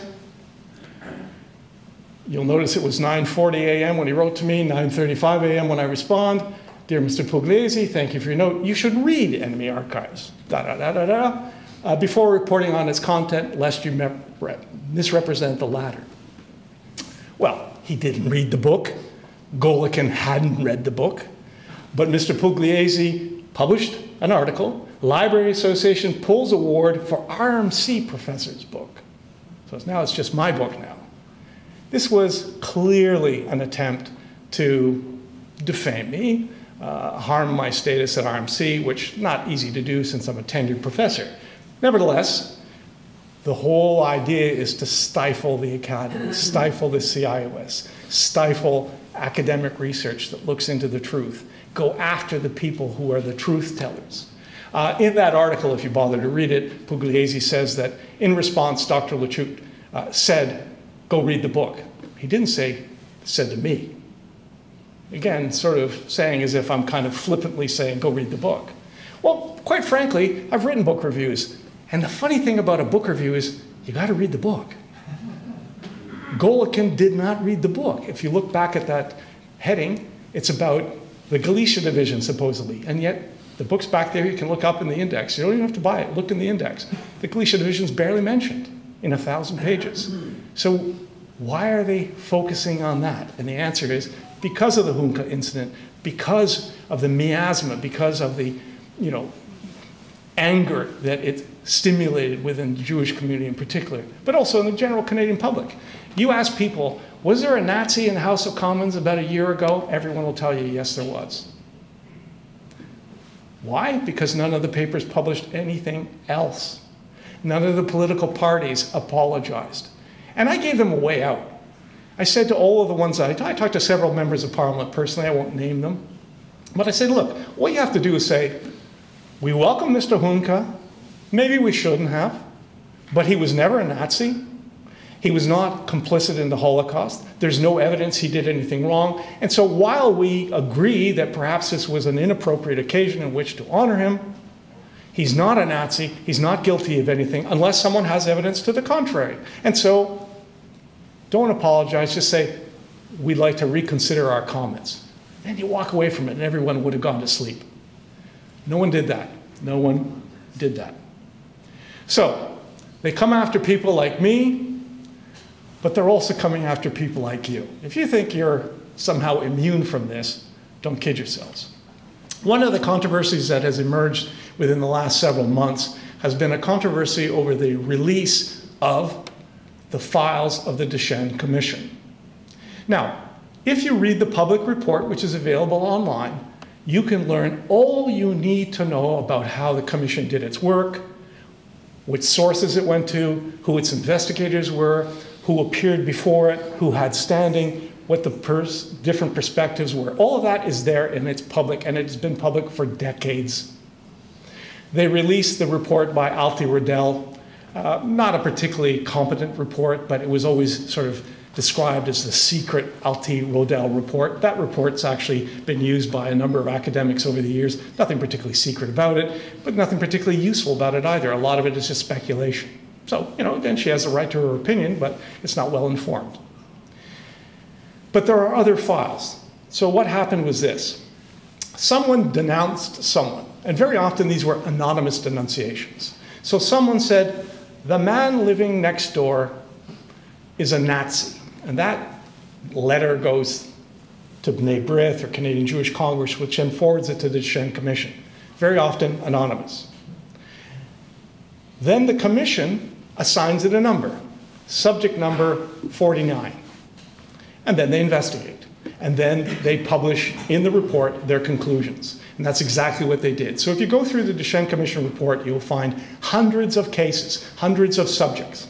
You'll notice it was 9:40 a.m. when he wrote to me, 9:35 a.m. when I respond. Dear Mr. Pugliese, thank you for your note. You should read enemy archives, before reporting on its content, lest you misrepresent the latter. Well, he didn't read the book. Golikin hadn't read the book. But Mr. Pugliese published an article. Library Association pulls award for RMC professor's book. So now it's just my book now. This was clearly an attempt to defame me, harm my status at RMC, which is not easy to do since I'm a tenured professor. Nevertheless, the whole idea is to stifle the academy, stifle the CIOS, stifle academic research that looks into the truth, go after the people who are the truth tellers. In that article, if you bother to read it, Pugliese says that in response, Dr. Luciuk said, go read the book. He didn't say, said to me. Again, sort of saying as if I'm kind of flippantly saying, go read the book. Well, quite frankly, I've written book reviews. And the funny thing about a book review is you got to read the book. Golikin did not read the book. If you look back at that heading, it's about the Galicia division, supposedly. And yet, the book's back there. You can look up in the index. You don't even have to buy it. Look in the index. The Galicia division's barely mentioned in 1,000 pages. So why are they focusing on that? And the answer is because of the Hunka incident, because of the miasma, because of the, anger that it stimulated within the Jewish community in particular, but also in the general Canadian public. You ask people, was there a Nazi in the House of Commons about a year ago? Everyone will tell you, yes, there was. Why? Because none of the papers published anything else. None of the political parties apologized. And I gave them a way out. I said to all of the ones I talked to several members of Parliament personally, I won't name them, but I said, look, what you have to do is say, we welcome Mr. Hunka, maybe we shouldn't have, but he was never a Nazi. He was not complicit in the Holocaust. There's no evidence he did anything wrong. And so while we agree that perhaps this was an inappropriate occasion in which to honor him, he's not a Nazi, he's not guilty of anything, unless someone has evidence to the contrary. And so don't apologize, just say, we'd like to reconsider our comments. And you walk away from it and everyone would have gone to sleep. No one did that. No one did that. So they come after people like me, but they're also coming after people like you. If you think you're somehow immune from this, don't kid yourselves. One of the controversies that has emerged within the last several months has been a controversy over the release of the files of the Deschênes Commission. Now, if you read the public report, which is available online, you can learn all you need to know about how the commission did its work, which sources it went to, who its investigators were, who appeared before it, who had standing, what the different perspectives were. All of that is there and it's public, and it's been public for decades. They released the report by Alti Rodel, not a particularly competent report, but it was always sort of described as the secret Alti Rodel report. That report's actually been used by a number of academics over the years. Nothing particularly secret about it, but nothing particularly useful about it either. A lot of it is just speculation. So, again, she has the right to her opinion, but it's not well informed. But there are other files. So what happened was this. Someone denounced someone, and very often these were anonymous denunciations. So someone said, the man living next door is a Nazi. And that letter goes to B'nai B'rith or Canadian Jewish Congress, which then forwards it to the Deschênes Commission. Very often anonymous. Then the commission assigns it a number, subject number 49. And then they investigate. And then they publish in the report their conclusions. And that's exactly what they did. So if you go through the Deschênes Commission report, you'll find hundreds of cases, hundreds of subjects.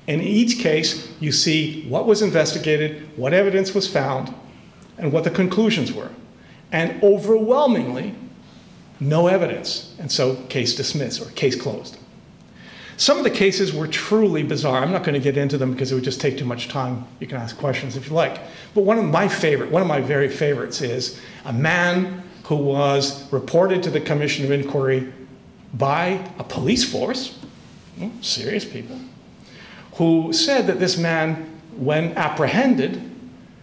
In each case, you see what was investigated, what evidence was found, and what the conclusions were. And overwhelmingly, no evidence. And so case dismissed or case closed. Some of the cases were truly bizarre. I'm not going to get into them because it would just take too much time. You can ask questions if you like. But one of my very favorites is a man who was reported to the Commission of Inquiry by a police force, serious people, who said that this man when apprehended,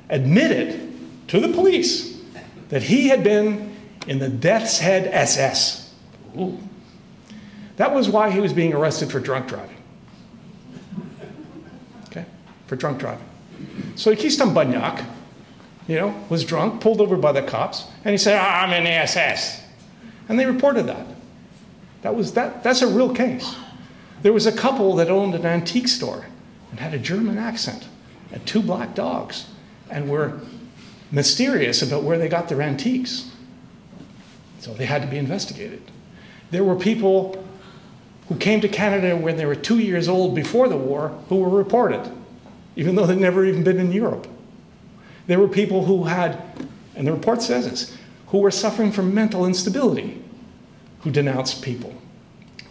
admitted to the police that he had been in the Death's Head SS. Ooh. That was why he was being arrested for drunk driving. Okay? For drunk driving. So he's some Banyak, was drunk, pulled over by the cops, and he said, I'm in the SS. And they reported that. That's a real case. There was a couple that owned an antique store and had a German accent and 2 black dogs and were mysterious about where they got their antiques. So they had to be investigated. There were people who came to Canada when they were 2 years old before the war who were reported, even though they'd never even been in Europe. There were people who had, and the report says this, who were suffering from mental instability, who denounced people.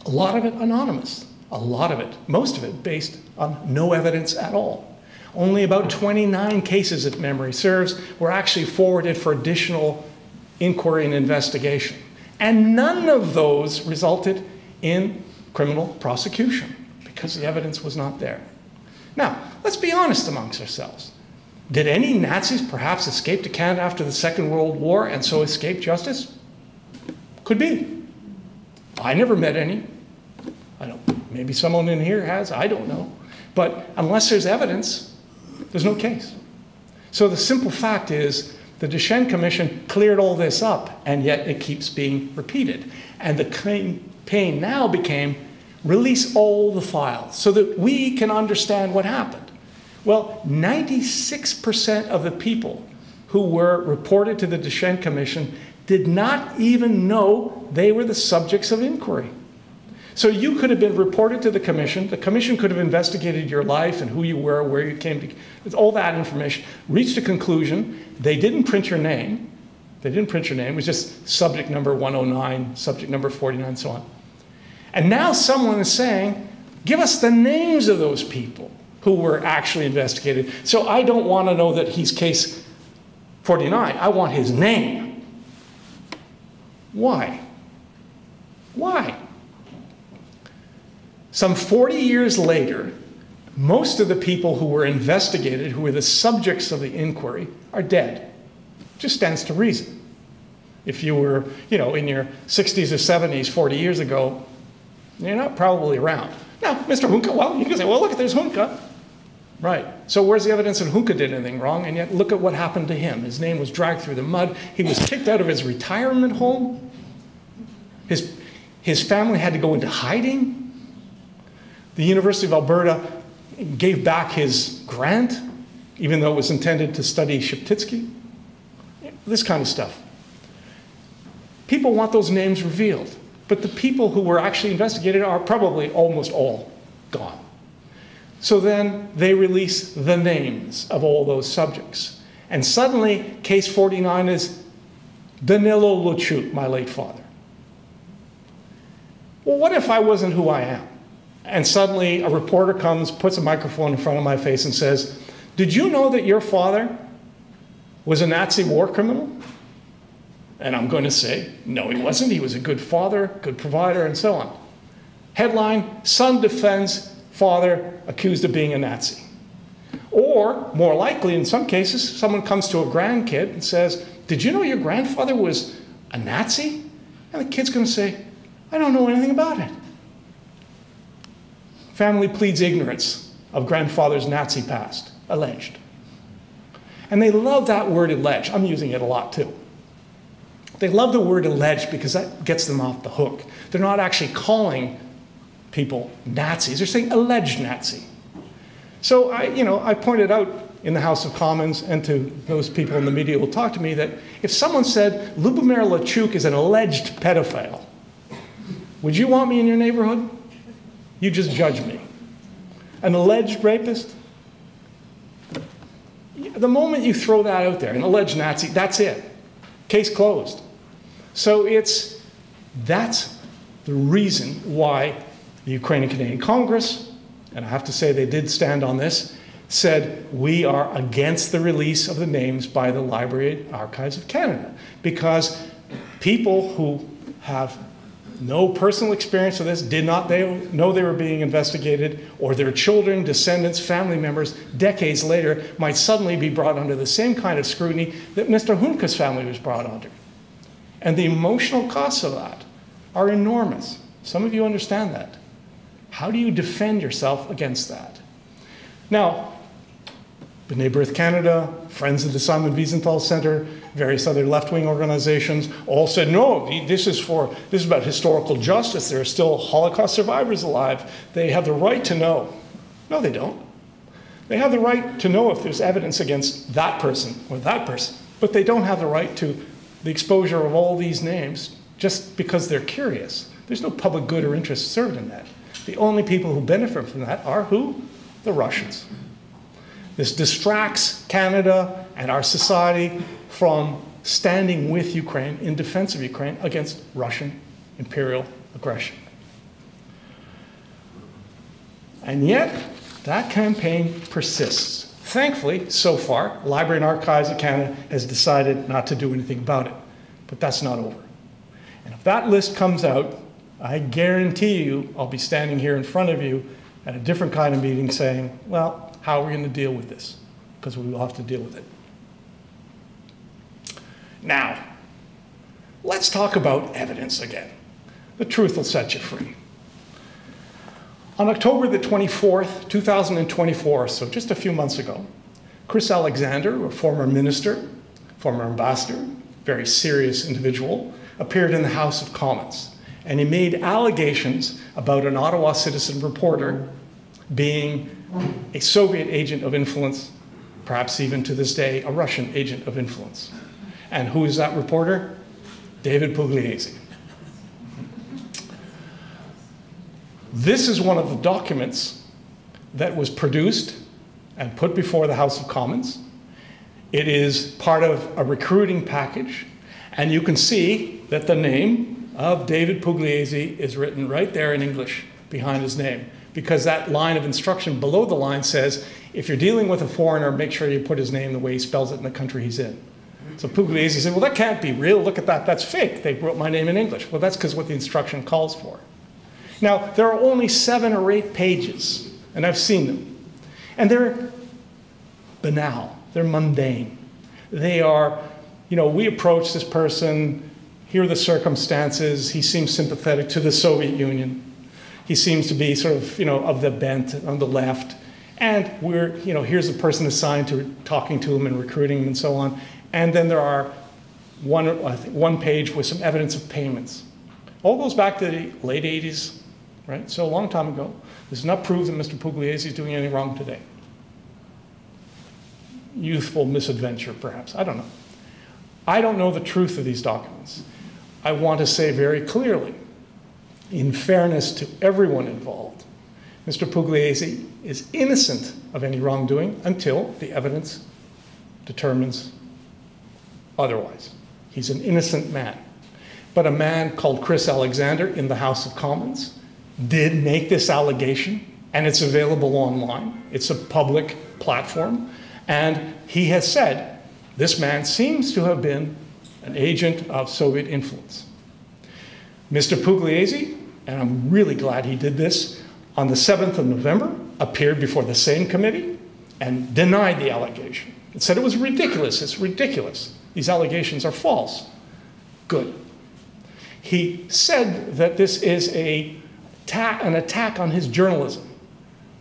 A lot of it anonymous. A lot of it, most of it, based on no evidence at all. Only about 29 cases, if memory serves, were actually forwarded for additional inquiry and investigation. And none of those resulted in criminal prosecution because the evidence was not there. Now, let's be honest amongst ourselves. Did any Nazis perhaps escape to Canada after the Second World War and so escape justice? Could be. I never met any. Maybe someone in here has, I don't know. But unless there's evidence, there's no case. So the simple fact is the Duchenne Commission cleared all this up, and yet it keeps being repeated. And the campaign now became release all the files so that we can understand what happened. Well, 96% of the people who were reported to the Duchenne Commission did not even know they were the subjects of inquiry. So you could have been reported to the commission could have investigated your life and who you were, where you came to, with all that information, reached a conclusion. They didn't print your name. It was just subject number 109, subject number 49, so on. And now someone is saying, give us the names of those people who were actually investigated. So I don't want to know that he's case 49. I want his name. Why? Why? Some 40 years later, most of the people who were investigated, who were the subjects of the inquiry, are dead. Just stands to reason. If you were, in your 60s or 70s 40 years ago, you're not probably around. Now, Mr. Hunka, well, you can say, well, look, there's Hunka. Right. So where's the evidence that Hunka did anything wrong? And yet look at what happened to him. His name was dragged through the mud. He was kicked out of his retirement home. His family had to go into hiding. The University of Alberta gave back his grant, even though it was intended to study Sheptytsky. This kind of stuff. People want those names revealed, but the people who were actually investigated are probably almost all gone. So then they release the names of all those subjects. And suddenly, case 49 is Danilo Luciuk, my late father. Well, what if I wasn't who I am? And suddenly a reporter comes, puts a microphone in front of my face and says, did you know that your father was a Nazi war criminal? And I'm going to say, no, he wasn't. He was a good father, good provider, and so on. Headline, son defends father accused of being a Nazi. Or, more likely in some cases, someone comes to a grandkid and says, did you know your grandfather was a Nazi? And the kid's going to say, I don't know anything about it. Family pleads ignorance of grandfather's Nazi past, alleged. And they love that word alleged. I'm using it a lot too. They love the word alleged because that gets them off the hook. They're not actually calling people Nazis. They're saying alleged Nazi. So I pointed out in the House of Commons and to those people in the media who will talk to me that if someone said Lubomyr Luciuk is an alleged pedophile, would you want me in your neighborhood? You just judge me. An alleged rapist? The moment you throw that out there, an alleged Nazi, that's it. Case closed. So that's the reason why the Ukrainian Canadian Congress, and I have to say they did stand on this, said we are against the release of the names by the Library and Archives of Canada because people who have no personal experience of this, did not know they were being investigated, or their children, descendants, family members, decades later, might suddenly be brought under the same kind of scrutiny that Mr. Hunke's family was brought under. And the emotional costs of that are enormous. Some of you understand that. How do you defend yourself against that? Now, B'nai B'rith Canada, Friends of the Simon Wiesenthal Center, various other left-wing organizations all said, no, this is about historical justice. There are still Holocaust survivors alive. They have the right to know. No, they don't. They have the right to know if there's evidence against that person or that person, but they don't have the right to the exposure of all these names just because they're curious. There's no public good or interest served in that. The only people who benefit from that are who? The Russians. This distracts Canada and our society from standing with Ukraine in defense of Ukraine against Russian imperial aggression. And yet, that campaign persists. Thankfully, so far, Library and Archives of Canada has decided not to do anything about it. But that's not over. And if that list comes out, I guarantee you I'll be standing here in front of you at a different kind of meeting saying, well, how are we going to deal with this? Because we will have to deal with it. Now, let's talk about evidence again. The truth will set you free. On October the 24th, 2024, so just a few months ago, Chris Alexander, a former minister, former ambassador, very serious individual, appeared in the House of Commons. And he made allegations about an Ottawa Citizen reporter being a Soviet agent of influence, perhaps even to this day, a Russian agent of influence. And who is that reporter? David Pugliese. This is one of the documents that was produced and put before the House of Commons. It is part of a recruiting package, and you can see that the name of David Pugliese is written right there in English behind his name, because that line of instruction below the line says, if you're dealing with a foreigner, make sure you put his name the way he spells it in the country he's in. So Pugliese said, well, that can't be real. Look at that. That's fake. They wrote my name in English. Well, that's because what the instruction calls for. Now, there are only 7 or 8 pages, and I've seen them. And they're banal. They're mundane. They are, we approach this person, here are the circumstances. He seems sympathetic to the Soviet Union. He seems to be sort of the bent on the left. And here's a person assigned to talking to him and recruiting him and so on. And then there are one page with some evidence of payments. All goes back to the late 80s, right? So a long time ago. This does not prove that Mr. Pugliese is doing anything wrong today. Youthful misadventure, perhaps. I don't know. I don't know the truth of these documents. I want to say very clearly, in fairness to everyone involved, Mr. Pugliese is innocent of any wrongdoing until the evidence determines otherwise. He's an innocent man. But a man called Chris Alexander in the House of Commons did make this allegation, and it's available online. It's a public platform. And he has said, this man seems to have been an agent of Soviet influence. Mr. Pugliese, and I'm really glad he did this, on the 7th of November, appeared before the same committee and denied the allegation. It said it was ridiculous. It's ridiculous. These allegations are false. Good. He said that this is an attack on his journalism,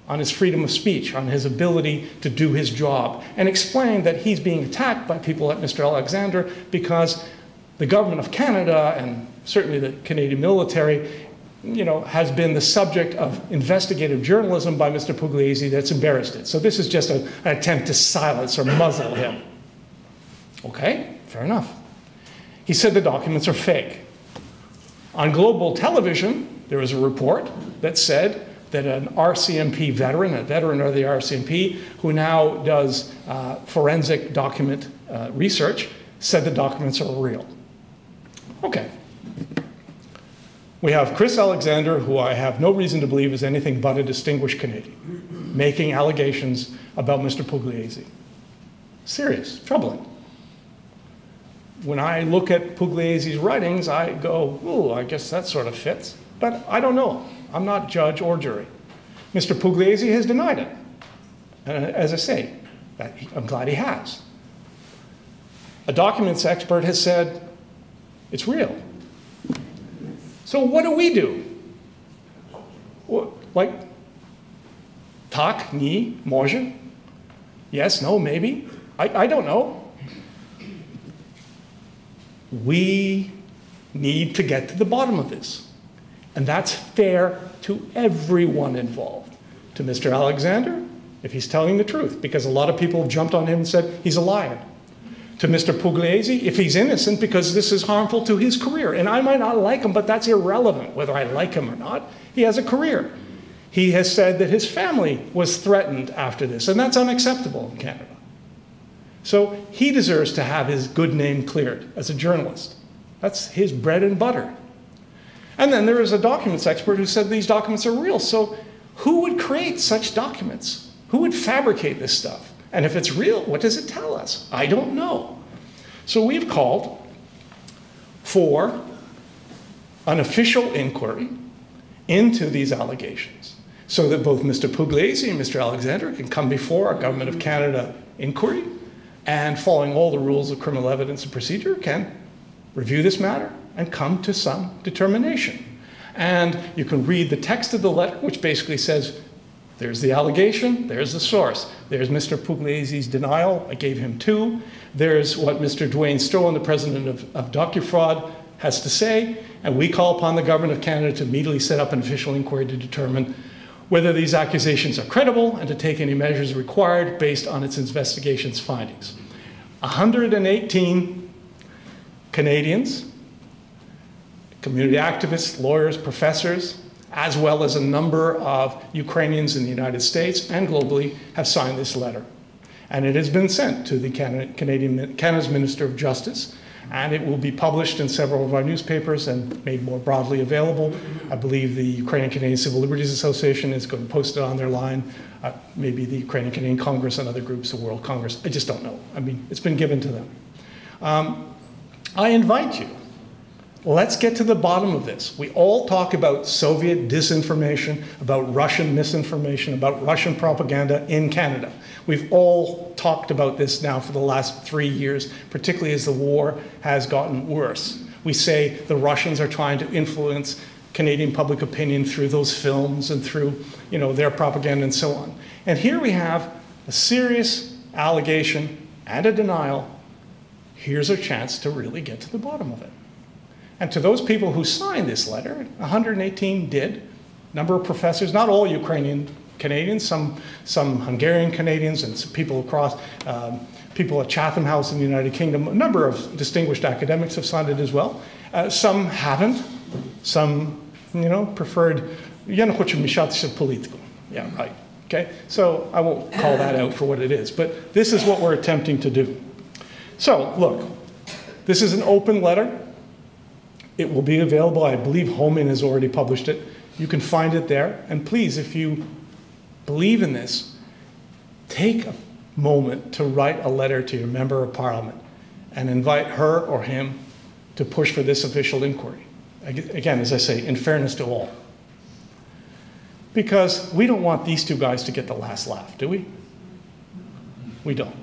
on his freedom of speech, on his ability to do his job, and explained that he's being attacked by people like Mr. Alexander because the government of Canada, and certainly the Canadian military, has been the subject of investigative journalism by Mr. Pugliese that's embarrassed it. So this is just an attempt to silence or muzzle him. Okay, fair enough. He said the documents are fake. On global television, there was a report that said that an RCMP veteran, a veteran of the RCMP, who now does forensic document research, said the documents are real. Okay. We have Chris Alexander, who I have no reason to believe is anything but a distinguished Canadian, making allegations about Mr. Pugliese. Serious, troubling. when I look at Pugliesi's writings, I go, ooh, I guess that sort of fits. But I don't know. I'm not judge or jury. Mr. Pugliese has denied it. And as I say, I'm glad he has. A documents expert has said it's real. So what do? Like, tak, ni, może? Yes, no, maybe? I don't know. We need to get to the bottom of this. And that's fair to everyone involved. To Mr. Alexander, if he's telling the truth, because a lot of people have jumped on him and said he's a liar. To Mr. Pugliese, if he's innocent, because this is harmful to his career. And I might not like him, but that's irrelevant, whether I like him or not. He has a career. He has said that his family was threatened after this, and that's unacceptable in Canada. So he deserves to have his good name cleared as a journalist. That's his bread and butter. And then there is a documents expert who said these documents are real. So who would create such documents? Who would fabricate this stuff? And if it's real, what does it tell us? I don't know. So we've called for an official inquiry into these allegations so that both Mr. Pugliese and Mr. Alexander can come before a Government of Canada inquiry and, following all the rules of criminal evidence and procedure, can review this matter and come to some determination. And you can read the text of the letter, which basically says, there's the allegation, there's the source. There's Mr. Pugliese's denial, I gave him 2. There's what Mr. Dwayne Stowen, the president of DocuFraud, has to say, and we call upon the Government of Canada to immediately set up an official inquiry to determine whether these accusations are credible and to take any measures required based on its investigation's findings. 118 Canadians, community activists, lawyers, professors, as well as a number of Ukrainians in the United States and globally have signed this letter. And it has been sent to the Canada's Minister of Justice, and it will be published in several of our newspapers and made more broadly available. I believe the Ukrainian Canadian Civil Liberties Association is going to post it on their line, maybe the Ukrainian Canadian Congress and other groups, the World Congress. I just don't know. I mean, it's been given to them. I invite you, let's get to the bottom of this. We all talk about Soviet disinformation, about Russian misinformation, about Russian propaganda in Canada. We've all talked about this now for the last 3 years, particularly as the war has gotten worse. We say the Russians are trying to influence Canadian public opinion through those films and through, their propaganda and so on. And here we have a serious allegation and a denial. Here's a chance to really get to the bottom of it. And to those people who signed this letter, 118 did, number of professors, not all Ukrainian Canadians, some Hungarian Canadians and some people across, people at Chatham House in the United Kingdom, a number of distinguished academics have signed it as well. Some haven't, some, preferred, я не хочу вмішатися в політику. Yeah, right, okay? So I won't call that out for what it is, but this is what we're attempting to do. So, look, this is an open letter. It will be available. I believe Homan has already published it. You can find it there. And please, if you believe in this, take a moment to write a letter to your member of parliament and invite her or him to push for this official inquiry. Again, as I say, in fairness to all. Because we don't want these 2 guys to get the last laugh, do we? We don't.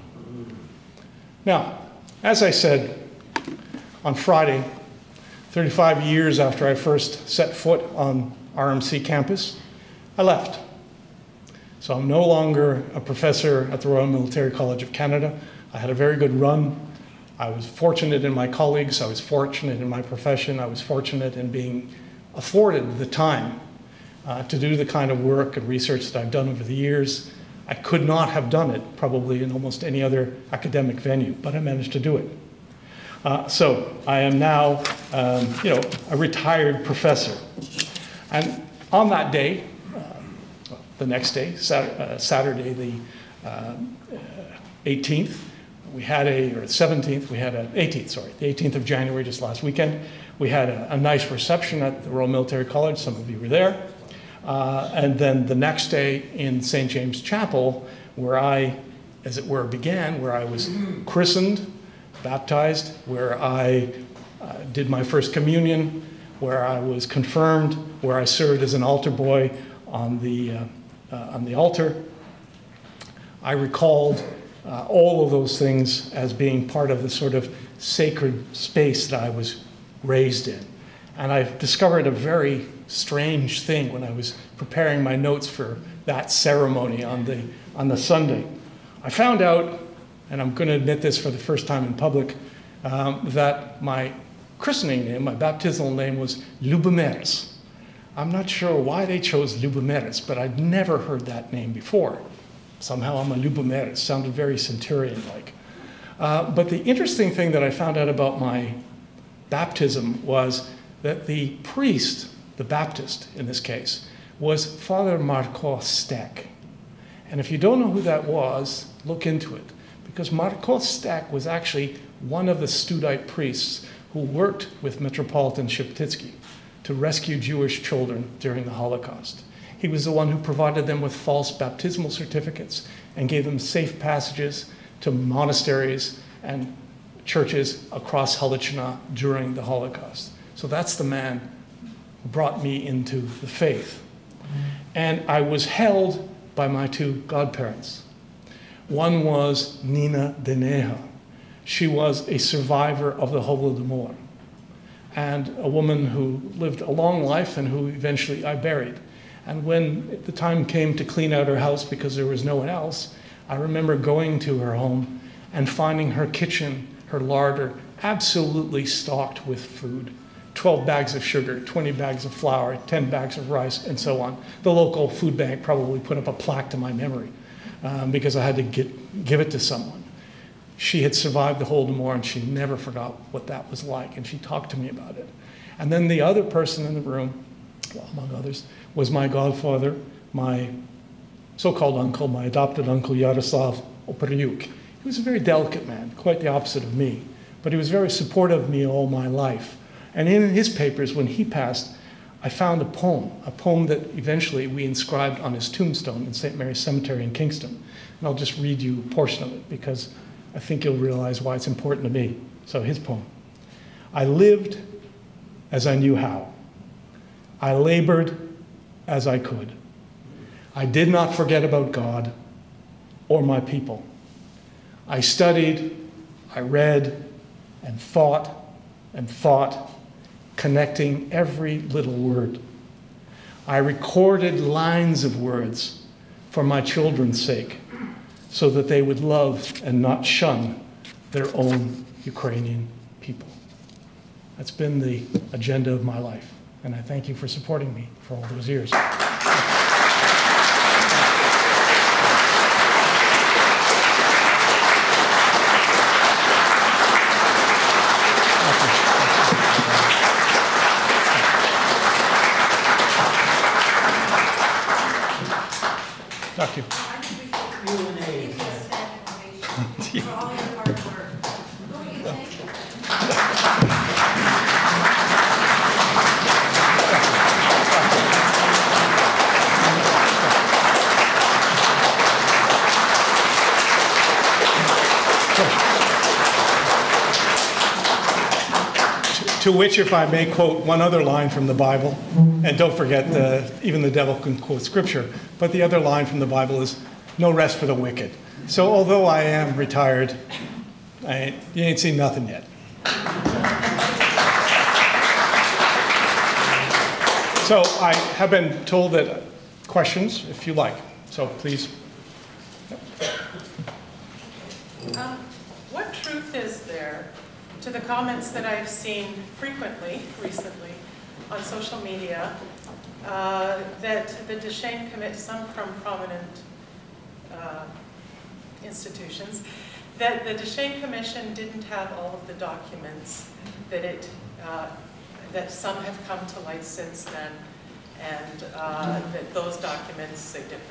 Now, as I said on Friday, 35 years after I first set foot on RMC campus, I left. So I'm no longer a professor at the Royal Military College of Canada. I had a very good run. I was fortunate in my colleagues. I was fortunate in my profession. I was fortunate in being afforded the time to do the kind of work and research that I've done over the years. I could not have done it probably in almost any other academic venue, but I managed to do it. So I am now, a retired professor. And on that day, the next day, Saturday the 18th, we had or 17th, we had 18th, sorry, the 18th of January, just last weekend. We had a nice reception at the Royal Military College. Some of you were there. And then the next day in St. James Chapel, where I, as it were, began, where I was christened baptized, where I did my first communion, where I was confirmed, where I served as an altar boy on the altar. I recalled all of those things as being part of the sort of sacred space that I was raised in. And I've discovered a very strange thing when I was preparing my notes for that ceremony on the Sunday. I found out, and I'm going to admit this for the first time in public, that my christening name, my baptismal name, was Lubomyr. I'm not sure why they chose Lubomyr, but I'd never heard that name before. Somehow I'm a Lubomyr. It sounded very centurion-like. But the interesting thing that I found out about my baptism was that the priest, the Baptist in this case, was Father Marco Stek. And if you don't know who that was, look into it. Because Marco Stek was actually one of the Studite priests who worked with Metropolitan Sheptytsky to rescue Jewish children during the Holocaust. He was the one who provided them with false baptismal certificates and gave them safe passages to monasteries and churches across Halychina during the Holocaust. So that's the man who brought me into the faith. And I was held by my two godparents. One was Nina Deneha. She was a survivor of the Holodomor and a woman who lived a long life and who eventually I buried. And when the time came to clean out her house because there was no one else, I remember going to her home and finding her kitchen, her larder, absolutely stocked with food. 12 bags of sugar, 20 bags of flour, 10 bags of rice, and so on. The local food bank probably put up a plaque to my memory because I had to give it to someone. She had survived the Holodomor and she never forgot what that was like, and she talked to me about it. And then the other person in the room, well, among others, was my godfather, my so-called uncle, my adopted uncle, Yaroslav Opryuk. He was a very delicate man, quite the opposite of me, but he was very supportive of me all my life. And in his papers, when he passed, I found a poem that eventually we inscribed on his tombstone in St. Mary's Cemetery in Kingston. And I'll just read you a portion of it because I think you'll realize why it's important to me. So his poem. I lived as I knew how. I labored as I could. I did not forget about God or my people. I studied, I read, and thought, connecting every little word. I recorded lines of words for my children's sake, so that they would love and not shun their own Ukrainian people. That's been the agenda of my life, and I thank you for supporting me for all those years. Thank you. To which, if I may quote one other line from the Bible, and don't forget, even the devil can quote scripture, but the other line from the Bible is, no rest for the wicked. So although I am retired, you ain't seen nothing yet. So I have been told that questions, if you like. So please. What truth is there to the comments that I've seen frequently recently on social media that the Duchesne Committee, some from prominent institutions, that the Duchesne Commission didn't have all of the documents, that that some have come to light since then, and that those documents say different.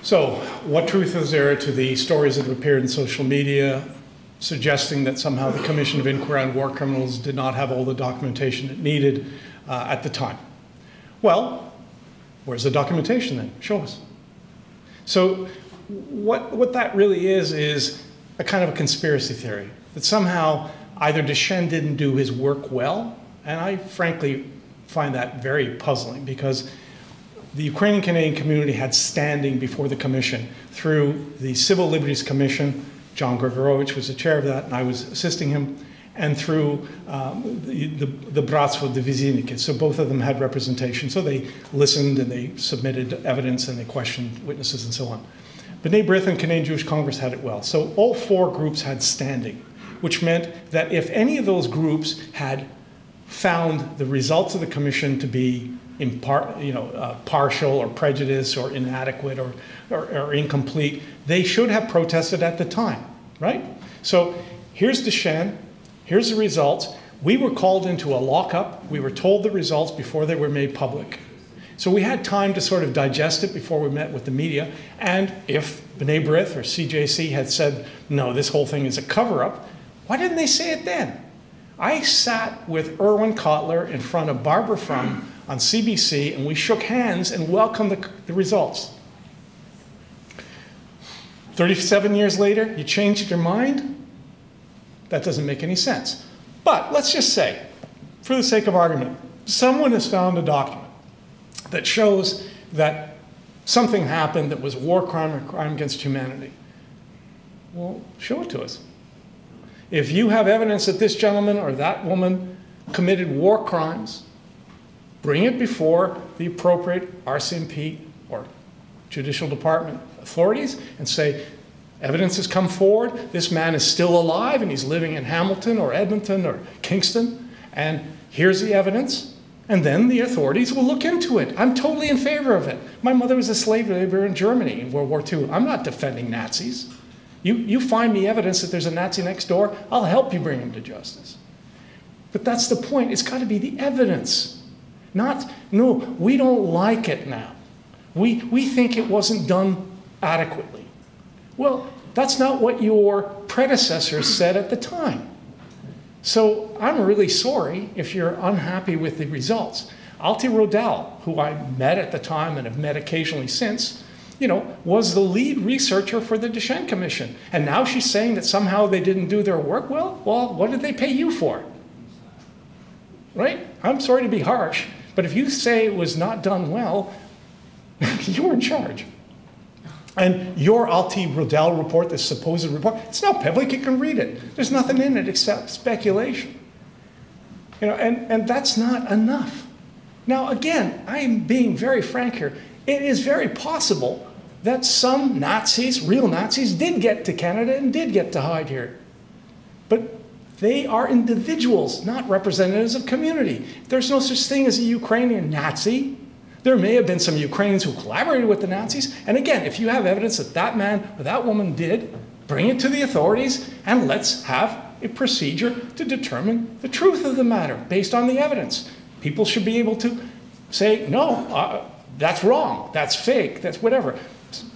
So, what truth is there to the stories that have appeared in social media suggesting that somehow the Commission of Inquiry on War Criminals did not have all the documentation it needed at the time? Well, where's the documentation then? Show us. So what that really is a kind of a conspiracy theory, that somehow either Deschênes didn't do his work well, and I frankly find that very puzzling, because the Ukrainian Canadian community had standing before the Commission through the Civil Liberties Commission. John Grigorovich was the chair of that, and I was assisting him, and through the Bratstvo Diviziniki. So both of them had representation. So they listened and they submitted evidence and they questioned witnesses and so on. B'nai B'rith and Canadian Jewish Congress had it well. So all four groups had standing, which meant that if any of those groups had found the results of the Commission to be partial or prejudiced or inadequate or incomplete, they should have protested at the time, right? So here's Deschênes, here's the results. We were called into a lockup. We were told the results before they were made public. So we had time to sort of digest it before we met with the media. And if B'nai B'rith or CJC had said, no, this whole thing is a cover-up, why didn't they say it then? I sat with Erwin Kotler in front of Barbara Frum on CBC, and we shook hands and welcomed the results. 37 years later, you changed your mind? That doesn't make any sense. But let's just say, for the sake of argument, someone has found a document that shows that something happened that was a war crime or crime against humanity. Well, show it to us. If you have evidence that this gentleman or that woman committed war crimes, bring it before the appropriate RCMP or Judicial Department authorities and say, evidence has come forward, this man is still alive and he's living in Hamilton or Edmonton or Kingston, and here's the evidence, and then the authorities will look into it. I'm totally in favor of it. My mother was a slave labor in Germany in World War II. I'm not defending Nazis. You find me evidence that there's a Nazi next door, I'll help you bring him to justice. But that's the point. It's got to be the evidence. Not, no, we don't like it now. We think it wasn't done adequately. Well, that's not what your predecessors said at the time. So I'm really sorry if you're unhappy with the results. Alti Rodel, who I met at the time and have met occasionally since, was the lead researcher for the Deschênes Commission. And now she's saying that somehow they didn't do their work well? Well, what did they pay you for? Right? I'm sorry to be harsh, but if you say it was not done well, you were in charge. And your Alti Rodel report, this supposed report, it's not public, you can read it. There's nothing in it except speculation. And that's not enough. Now, again, I am being very frank here. It is very possible that some Nazis, real Nazis, did get to Canada and did get to hide here. But they are individuals, not representatives of community. There's no such thing as a Ukrainian Nazi. There may have been some Ukrainians who collaborated with the Nazis. And again, if you have evidence that that man or that woman did, bring it to the authorities and let's have a procedure to determine the truth of the matter based on the evidence. People should be able to say, no, that's wrong, that's fake, that's whatever.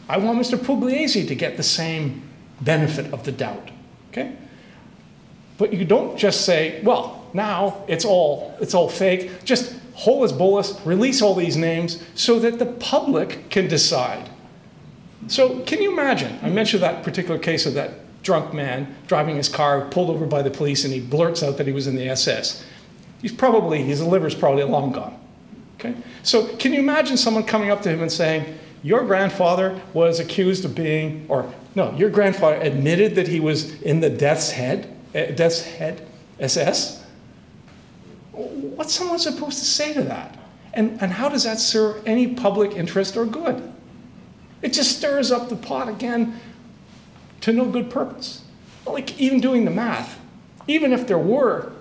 I want Mr. Pugliese to get the same benefit of the doubt, okay? But you don't just say, well, now it's all fake. Just holus bolus, release all these names so that the public can decide. So can you imagine? I mentioned that particular case of that drunk man driving his car, pulled over by the police, and he blurts out that he was in the SS. His liver's probably long gone. Okay? So can you imagine someone coming up to him and saying, your grandfather was accused of being, or no, your grandfather admitted that he was in the Death's Head SS? What's someone supposed to say to that? And how does that serve any public interest or good? It just stirs up the pot again to no good purpose. Like even doing the math, even if there were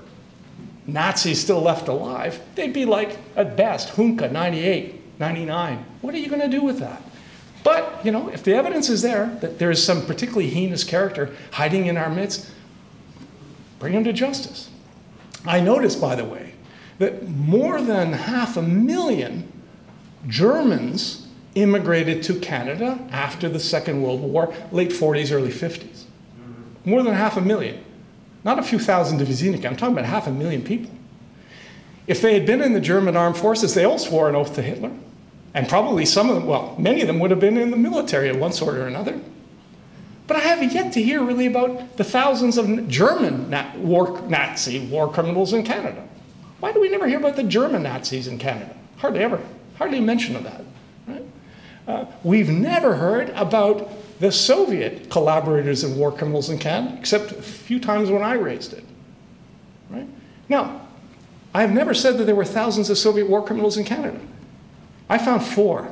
Nazis still left alive, they'd be like, at best, Hunka, 98, 99. What are you going to do with that? But, if the evidence is there that there is some particularly heinous character hiding in our midst, bring him to justice. I noticed, by the way, that more than 500,000 Germans immigrated to Canada after the Second World War, late 40s, early 50s. More than 500,000. Not a few thousand Diviziniki, I'm talking about 500,000 people. If they had been in the German armed forces, they all swore an oath to Hitler. And probably some of them, well, many of them would have been in the military of one sort or another. But I haven't yet to hear really about the thousands of German Nazi war criminals in Canada. Why do we never hear about the German Nazis in Canada? Hardly a mention of that. Right? We've never heard about the Soviet collaborators in war criminals in Canada, except a few times when I raised it. Right? Now, I have never said that there were thousands of Soviet war criminals in Canada. I found 4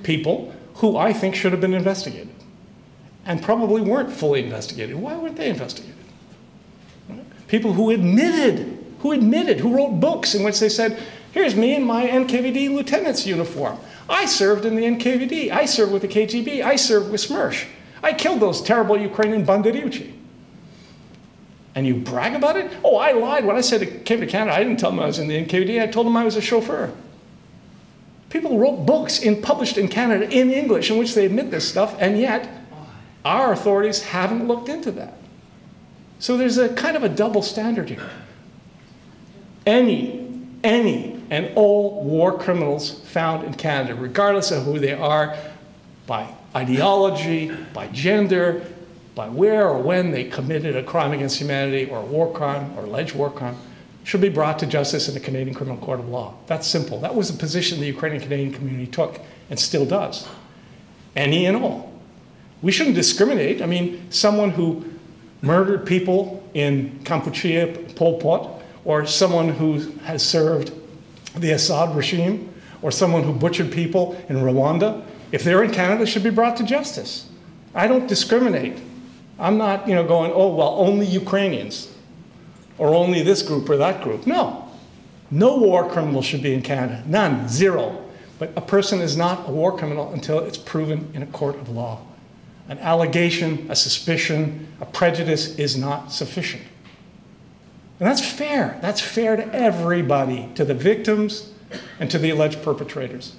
people who I think should have been investigated and probably weren't fully investigated. Why weren't they investigated? Right? People who wrote books in which they said, here's me in my NKVD lieutenant's uniform. I served in the NKVD. I served with the KGB. I served with SMERSH. I killed those terrible Ukrainian banderivci. And you brag about it? Oh, I lied when I said I came to Canada. I didn't tell them I was in the NKVD. I told them I was a chauffeur. People wrote books published in Canada in English in which they admit this stuff, and yet our authorities haven't looked into that. So there's a kind of a double standard here. Any and all war criminals found in Canada, regardless of who they are, by ideology, by gender, by where or when they committed a crime against humanity or a war crime or alleged war crime, should be brought to justice in the Canadian Criminal Court of Law. That's simple. That was the position the Ukrainian-Canadian community took and still does. Any and all. We shouldn't discriminate. I mean, someone who murdered people in Kampuchea, Pol Pot, or someone who has served the Assad regime, or someone who butchered people in Rwanda, if they're in Canada, should be brought to justice. I don't discriminate. I'm not, going, oh, well, only Ukrainians, or only this group or that group. No. No war criminal should be in Canada. None. Zero. But a person is not a war criminal until it's proven in a court of law. An allegation, a suspicion, a prejudice is not sufficient. And that's fair. That's fair to everybody, to the victims and to the alleged perpetrators.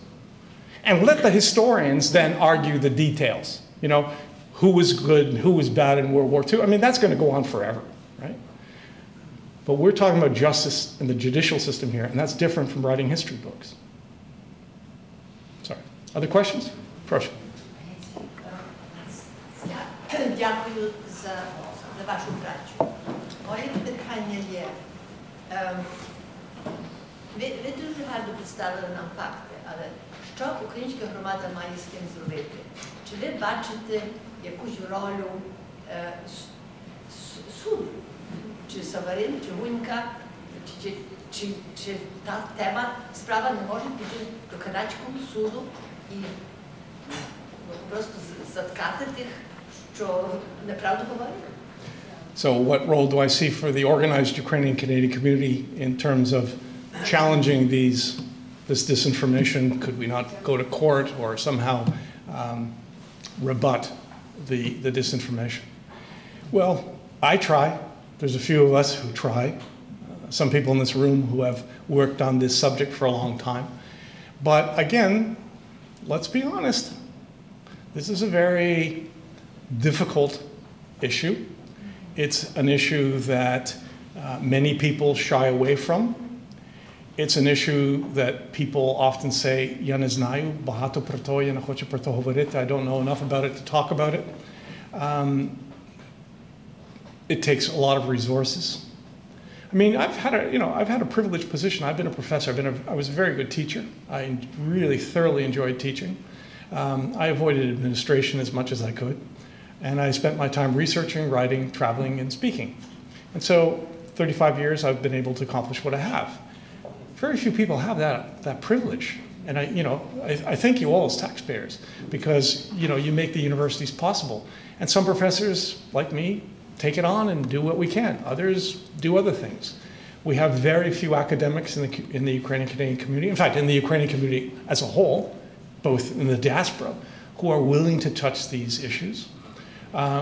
And let the historians then argue the details. Who was good and who was bad in World War II. I mean, that's going to go on forever, right? But we're talking about justice and the judicial system here, and that's different from writing history books. Sorry. Other questions? Proszę. Дякую за вашу працю. Моє питання є, ви дуже гарно представили нам факти, але що українська громада має з тим зробити? Чи ви бачите якусь роль суду? Чи Саварин, чи Гунька, чи та тема, справа не може піти до канадського суду і просто заткати тих, що неправду говорять? So what role do I see for the organized Ukrainian-Canadian community in terms of challenging this disinformation? Could we not go to court or somehow rebut the disinformation? Well, I try. There's a few of us who try. Some people in this room who have worked on this subject for a long time. But again, let's be honest. This is a very difficult issue. It's an issue that many people shy away from. It's an issue that people often say, "Я не знаю, багато про то, я не хочу про то говорити. I don't know enough about it to talk about it." It takes a lot of resources. I mean, I've had a privileged position. I've been a professor. I was a very good teacher. I really thoroughly enjoyed teaching. I avoided administration as much as I could. And I spent my time researching, writing, traveling, and speaking. And so 35 years I've been able to accomplish what I have. Very few people have that privilege. And I thank you all as taxpayers because you make the universities possible. And some professors, like me, take it on and do what we can. Others do other things. We have very few academics in the Ukrainian-Canadian community, in fact, in the Ukrainian community as a whole, both in the diaspora, who are willing to touch these issues.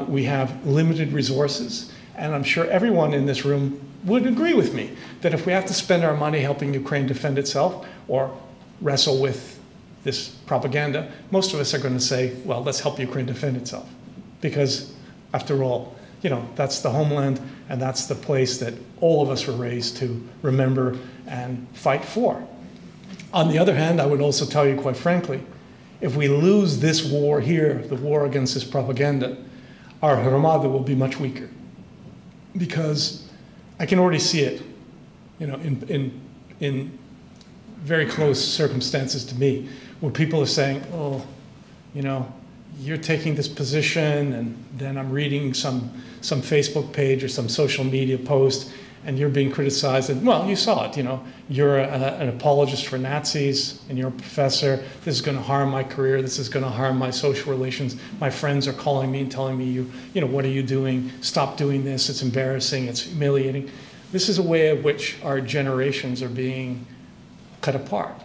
We have limited resources, and I'm sure everyone in this room would agree with me that if we have to spend our money helping Ukraine defend itself or wrestle with this propaganda, most of us are going to say, well, let's help Ukraine defend itself. Because, after all, that's the homeland, and that's the place that all of us were raised to remember and fight for. On the other hand, I would also tell you, quite frankly, if we lose this war here, the war against this propaganda, our Ramada will be much weaker. Because I can already see it, you know, in very close circumstances to me, where people are saying, oh, you know, you're taking this position, and then I'm reading some Facebook page or some social media post, and you're being criticized, and well, you saw it, you know, you're an apologist for Nazis, and you're a professor, this is going to harm my career, this is going to harm my social relations, my friends are calling me and telling me, you know, what are you doing, stop doing this, it's embarrassing, it's humiliating. This is a way in which our generations are being cut apart.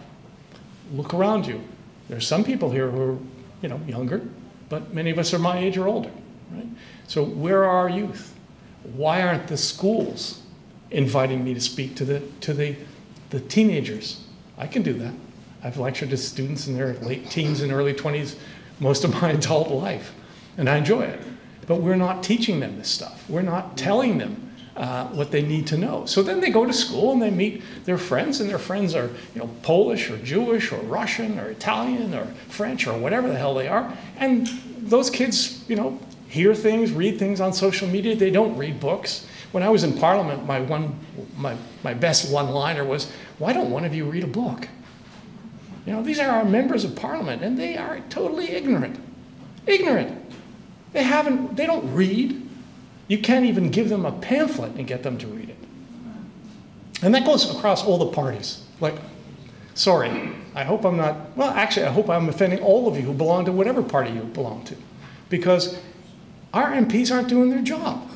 Look around you. There are some people here who are, you know, younger, but many of us are my age or older, right? So where are our youth? Why aren't the schools inviting me to speak to the teenagers? I can do that. I've lectured to students in their late teens and early 20s most of my adult life, and I enjoy it. But we're not teaching them this stuff. We're not telling them what they need to know. So then they go to school and they meet their friends, and their friends are, you know, Polish or Jewish or Russian or Italian or French or whatever the hell they are. And those kids, you know, hear things, read things on social media. They don't read books. When I was in Parliament, my best one-liner was, why don't one of you read a book? You know, these are our members of Parliament, and they are totally ignorant. Ignorant. They don't read. You can't even give them a pamphlet and get them to read it. And that goes across all the parties. Like, sorry, I hope I'm not, well, actually, I hope I'm offending all of you who belong to whatever party you belong to. Because our MPs aren't doing their job.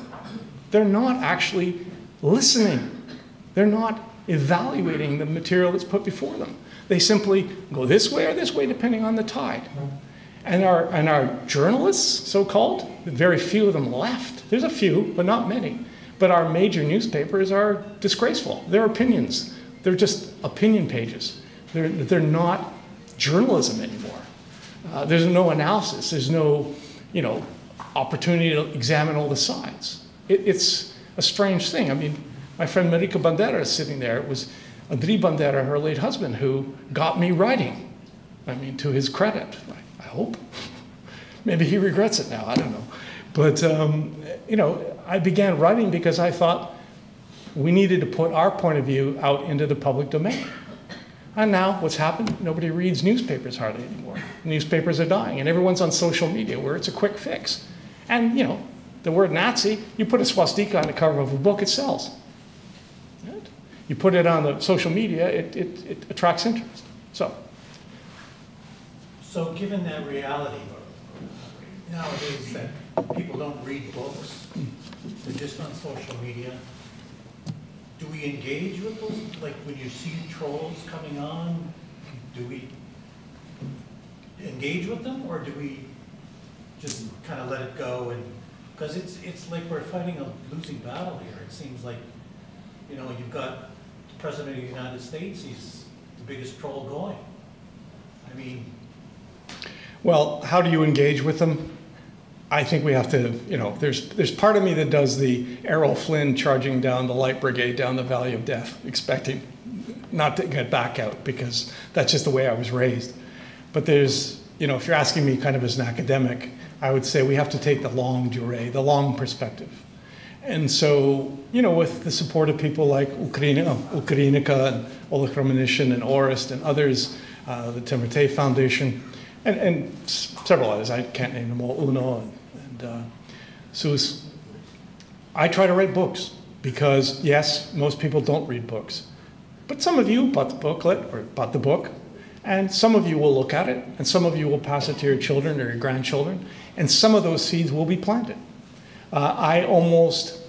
They're not actually listening. They're not evaluating the material that's put before them. They simply go this way or this way, depending on the tide. And our journalists, so-called, very few of them left. There's a few, but not many. But our major newspapers are disgraceful. They're opinions. They're just opinion pages. They're not journalism anymore. There's no analysis. There's no, you know, opportunity to examine all the sides. It's a strange thing. I mean, my friend Marika Bandera is sitting there. It was Andriy Bandera, her late husband, who got me writing. I mean, to his credit, I hope. Maybe he regrets it now, I don't know. But, you know, I began writing because I thought we needed to put our point of view out into the public domain. And now what's happened? Nobody reads newspapers hardly anymore. Newspapers are dying, and everyone's on social media where it's a quick fix. And, you know, the word Nazi, you put a swastika on the cover of a book, it sells. Right? You put it on the social media, it attracts interest. So given that reality nowadays that people don't read books, they're just on social media, do we engage with those? Like when you see trolls coming on, do we engage with them, or do we just kind of let it go? And because it's like we're fighting a losing battle here. It seems like, you know, you've got the President of the United States, he's the biggest troll going. I mean, well, how do you engage with them? I think we have to, you know, there's part of me that does the Errol Flynn charging down the light brigade down the valley of death, expecting not to get back out, because that's just the way I was raised. But there's, you know, if you're asking me kind of as an academic, I would say we have to take the long durée, the long perspective. And so, you know, with the support of people like Ukrainica and Oleg Romanishin and Orist and others, the Timotei Foundation, and several others, I can't name them all, Uno and Sus. I try to write books because, yes, most people don't read books. But some of you bought the booklet or bought the book, and some of you will look at it, and some of you will pass it to your children or your grandchildren, and some of those seeds will be planted. I almost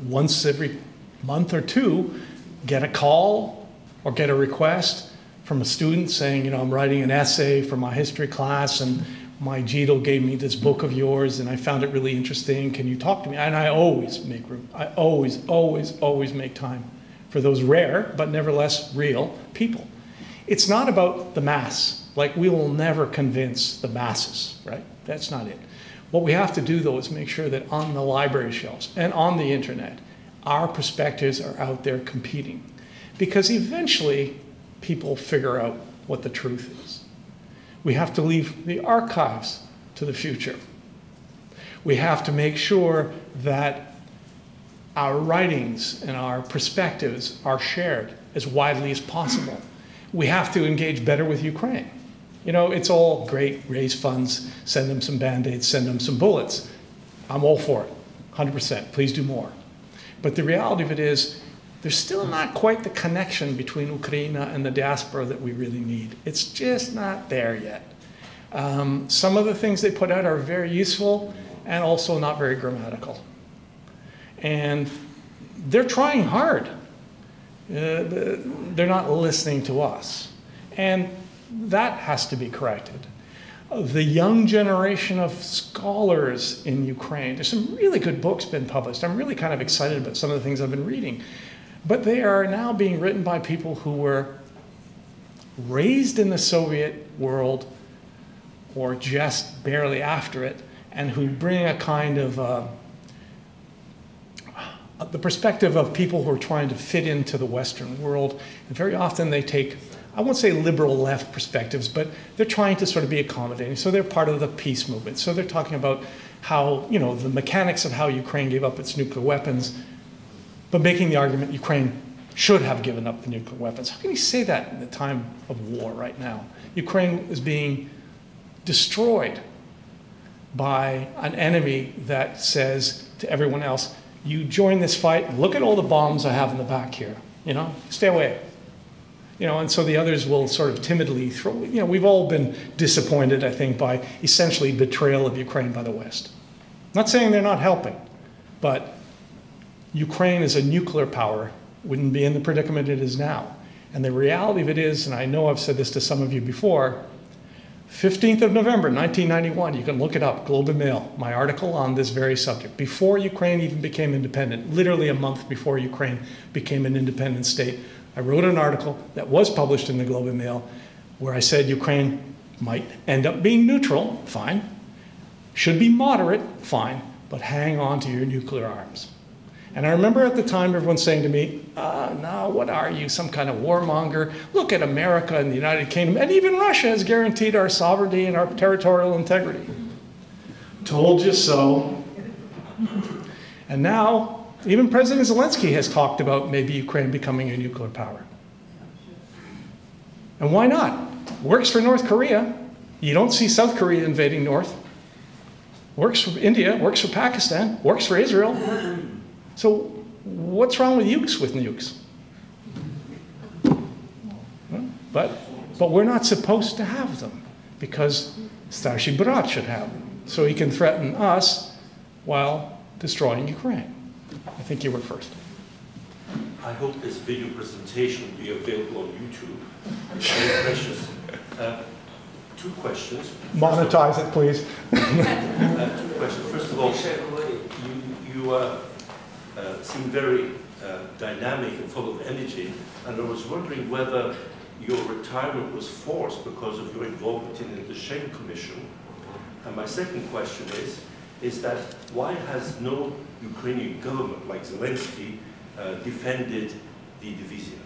once every month or two get a call or get a request from a student saying, you know, I'm writing an essay for my history class, and my GEDL gave me this book of yours, and I found it really interesting. Can you talk to me? And I always make room. I always make time for those rare, but nevertheless real people. It's not about the mass. Like, we will never convince the masses, right? That's not it. What we have to do, though, is make sure that on the library shelves and on the internet, our perspectives are out there competing. Because eventually, people figure out what the truth is. We have to leave the archives to the future. We have to make sure that our writings and our perspectives are shared as widely as possible. We have to engage better with Ukraine. You know, it's all great, raise funds, send them some Band-Aids, send them some bullets. I'm all for it, 100%, please do more. But the reality of it is, there's still not quite the connection between Ukraine and the diaspora that we really need. It's just not there yet. Some of the things they put out are very useful and also not very grammatical. And they're trying hard. They're not listening to us. And that has to be corrected. The young generation of scholars in Ukraine, there's some really good books been published. I'm really kind of excited about some of the things I've been reading. But they are now being written by people who were raised in the Soviet world or just barely after it, and who bring a kind of the perspective of people who are trying to fit into the Western world. And very often they take, I won't say liberal left perspectives, but they're trying to sort of be accommodating. So they're part of the peace movement. So they're talking about how, you know, the mechanics of how Ukraine gave up its nuclear weapons, but making the argument Ukraine should have given up the nuclear weapons. How can you say that in the time of war right now? Ukraine is being destroyed by an enemy that says to everyone else, you join this fight, look at all the bombs I have in the back here, you know, stay away. You know, and so the others will sort of timidly throw, you know, we've all been disappointed, I think, by essentially betrayal of Ukraine by the West. Not saying they're not helping, but Ukraine as a nuclear power wouldn't be in the predicament it is now. And the reality of it is, and I know I've said this to some of you before, 15th of November, 1991, you can look it up, Globe and Mail, my article on this very subject. Before Ukraine even became independent, literally a month before Ukraine became an independent state, I wrote an article that was published in the Globe and Mail where I said Ukraine might end up being neutral, fine, should be moderate, fine, but hang on to your nuclear arms. And I remember at the time everyone saying to me, no, what are you, some kind of warmonger? Look at America and the United Kingdom, and even Russia has guaranteed our sovereignty and our territorial integrity. Told you so. And now, even President Zelensky has talked about maybe Ukraine becoming a nuclear power. And why not? Works for North Korea. You don't see South Korea invading North. Works for India, works for Pakistan, works for Israel. So what's wrong with nukes? But we're not supposed to have them because Starship Brat should have them. So he can threaten us while destroying Ukraine. I think you were first. I hope this video presentation will be available on YouTube. Very precious. Two questions. Monetize it, please. Two questions. First of all, you seem very dynamic and full of energy, and I was wondering whether your retirement was forced because of your involvement in the Disinformation Commission. And my second question is that why has no Ukrainian government, like Zelensky, defended the Division?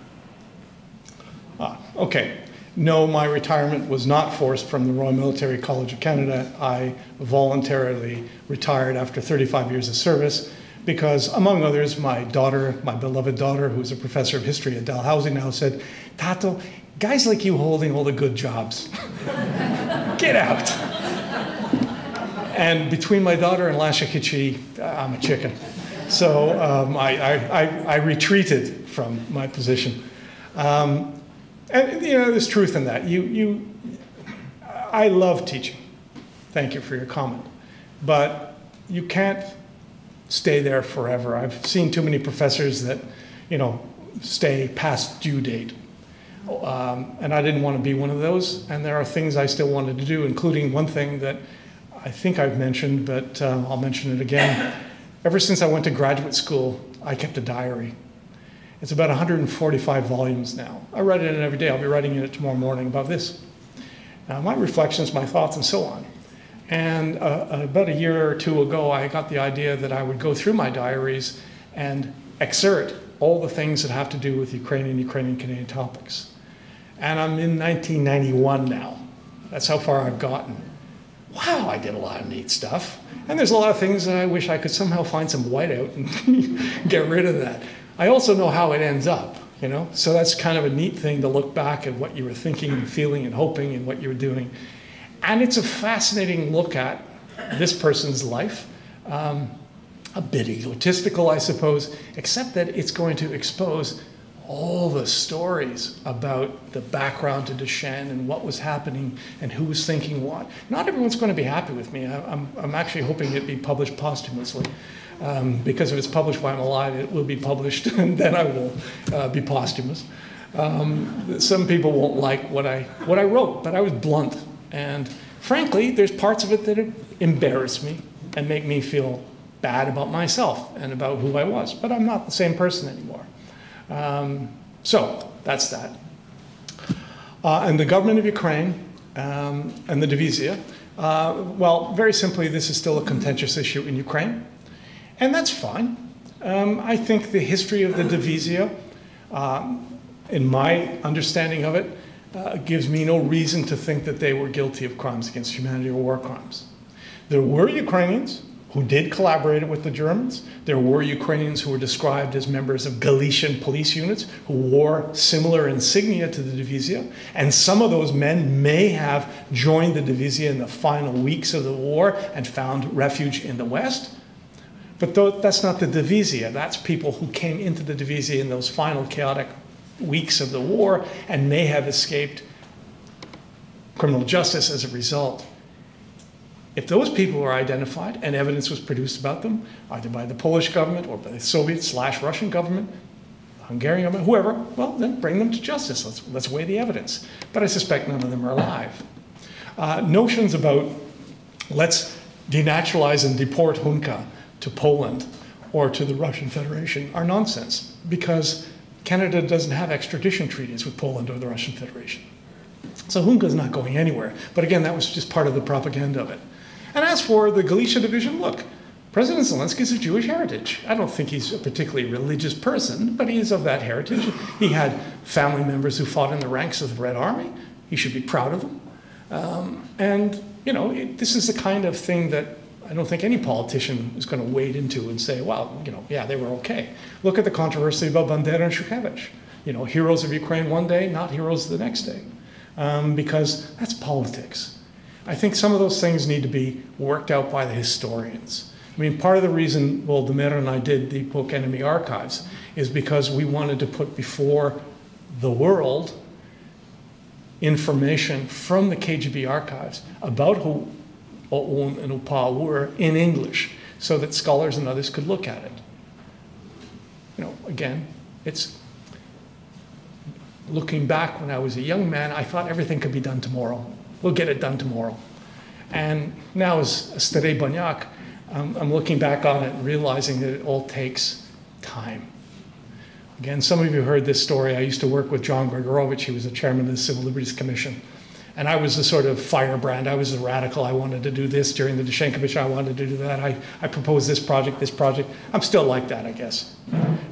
Okay. No, my retirement was not forced from the Royal Military College of Canada. I voluntarily retired after 35 years of service because, among others, my daughter, my beloved daughter, who's a professor of history at Dalhousie now, said, Tato, guys like you holding all the good jobs. Get out. And between my daughter and Lasha Kichi, I'm a chicken. So I retreated from my position. And you know, there's truth in that. I love teaching. Thank you for your comment. But you can't stay there forever. I've seen too many professors that, you know, stay past due date. And I didn't want to be one of those. And there are things I still wanted to do, including one thing that I think I've mentioned, but I'll mention it again. Ever since I went to graduate school, I kept a diary. It's about 145 volumes now. I write it in every day. I'll be writing in it tomorrow morning about this. My reflections, my thoughts, and so on. And about a year or two ago, I got the idea that I would go through my diaries and excerpt all the things that have to do with Ukrainian-Canadian topics. And I'm in 1991 now. That's how far I've gotten. Wow, I did a lot of neat stuff. And there's a lot of things that I wish I could somehow find some whiteout and get rid of that. I also know how it ends up, you know? So that's kind of a neat thing to look back at what you were thinking and feeling and hoping and what you were doing. And it's a fascinating look at this person's life. A bit egotistical, I suppose, except that it's going to expose all the stories about the background to Duchenne and what was happening and who was thinking what. Not everyone's going to be happy with me. I'm actually hoping it be published posthumously, because if it's published while I'm alive, it will be published, and then I will be posthumous. Some people won't like what I wrote, but I was blunt. And frankly, there's parts of it that embarrass me and make me feel bad about myself and about who I was. But I'm not the same person anymore. So that's that. And the government of Ukraine and the Divizia, well, very simply, this is still a contentious issue in Ukraine, and that's fine. I think the history of the Divizia, in my understanding of it, gives me no reason to think that they were guilty of crimes against humanity or war crimes. There were Ukrainians who did collaborate with the Germans. There were Ukrainians who were described as members of Galician police units who wore similar insignia to the Divizia. And some of those men may have joined the Divizia in the final weeks of the war and found refuge in the West. But that's not the Divizia. That's people who came into the Divizia in those final chaotic weeks of the war and may have escaped criminal justice as a result. If those people were identified and evidence was produced about them, either by the Polish government or by the Soviet/Russian government, the Hungarian government, whoever, well, then bring them to justice. Let's weigh the evidence. But I suspect none of them are alive. Notions about let's denaturalize and deport Hunka to Poland or to the Russian Federation are nonsense, because Canada doesn't have extradition treaties with Poland or the Russian Federation. So Hunka's not going anywhere. But again, that was just part of the propaganda of it. And as for the Galicia division, look, President Zelensky's of Jewish heritage. I don't think he's a particularly religious person, but he is of that heritage. He had family members who fought in the ranks of the Red Army. He should be proud of them. And, you know, this is the kind of thing that I don't think any politician is going to wade into and say, well, you know, yeah, they were okay. Look at the controversy about Bandera and Shukevich. You know, heroes of Ukraine one day, not heroes the next day. Because that's politics. I think some of those things need to be worked out by the historians. I mean, part of the reason Lubomyr and I did the book Enemy Archives is because we wanted to put before the world information from the KGB archives about who OUN and UPA were in English, so that scholars and others could look at it. You know, again, it's looking back when I was a young man, I thought everything could be done tomorrow. We'll get it done tomorrow. And now as a starý Baniak, I'm looking back on it and realizing that it all takes time. Again, some of you heard this story. I used to work with John Grigorovich. He was the chairman of the Civil Liberties Commission. And I was the sort of firebrand. I was the radical. I wanted to do this during the Duchenne Commission. I wanted to do that. I proposed this project, this project. I'm still like that, I guess.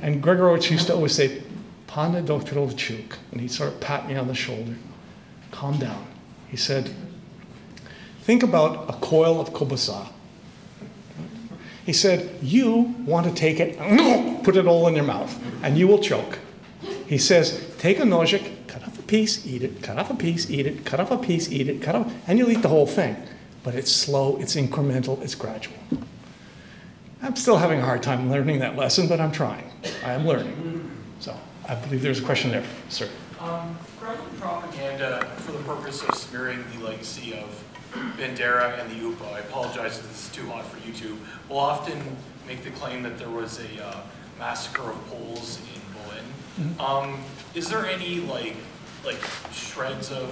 And Grigorovich used to always say, Pane Dr. Luciuk, and he'd sort of pat me on the shoulder. Calm down. He said, think about a coil of kielbasa. He said, you want to take it, put it all in your mouth, and you will choke. He says, take a nożyk, cut off a piece, eat it, cut off a piece, eat it, cut off a piece, eat it, cut off, and you'll eat the whole thing. But it's slow, it's incremental, it's gradual. I'm still having a hard time learning that lesson, but I'm trying. I am learning. So I believe there's a question there, sir. Kremlin propaganda for the purpose of smearing the legacy of Bandera and the UPA, I apologize if this is too hot for YouTube, will often make the claim that there was a massacre of Poles in Berlin. Is there any like shreds of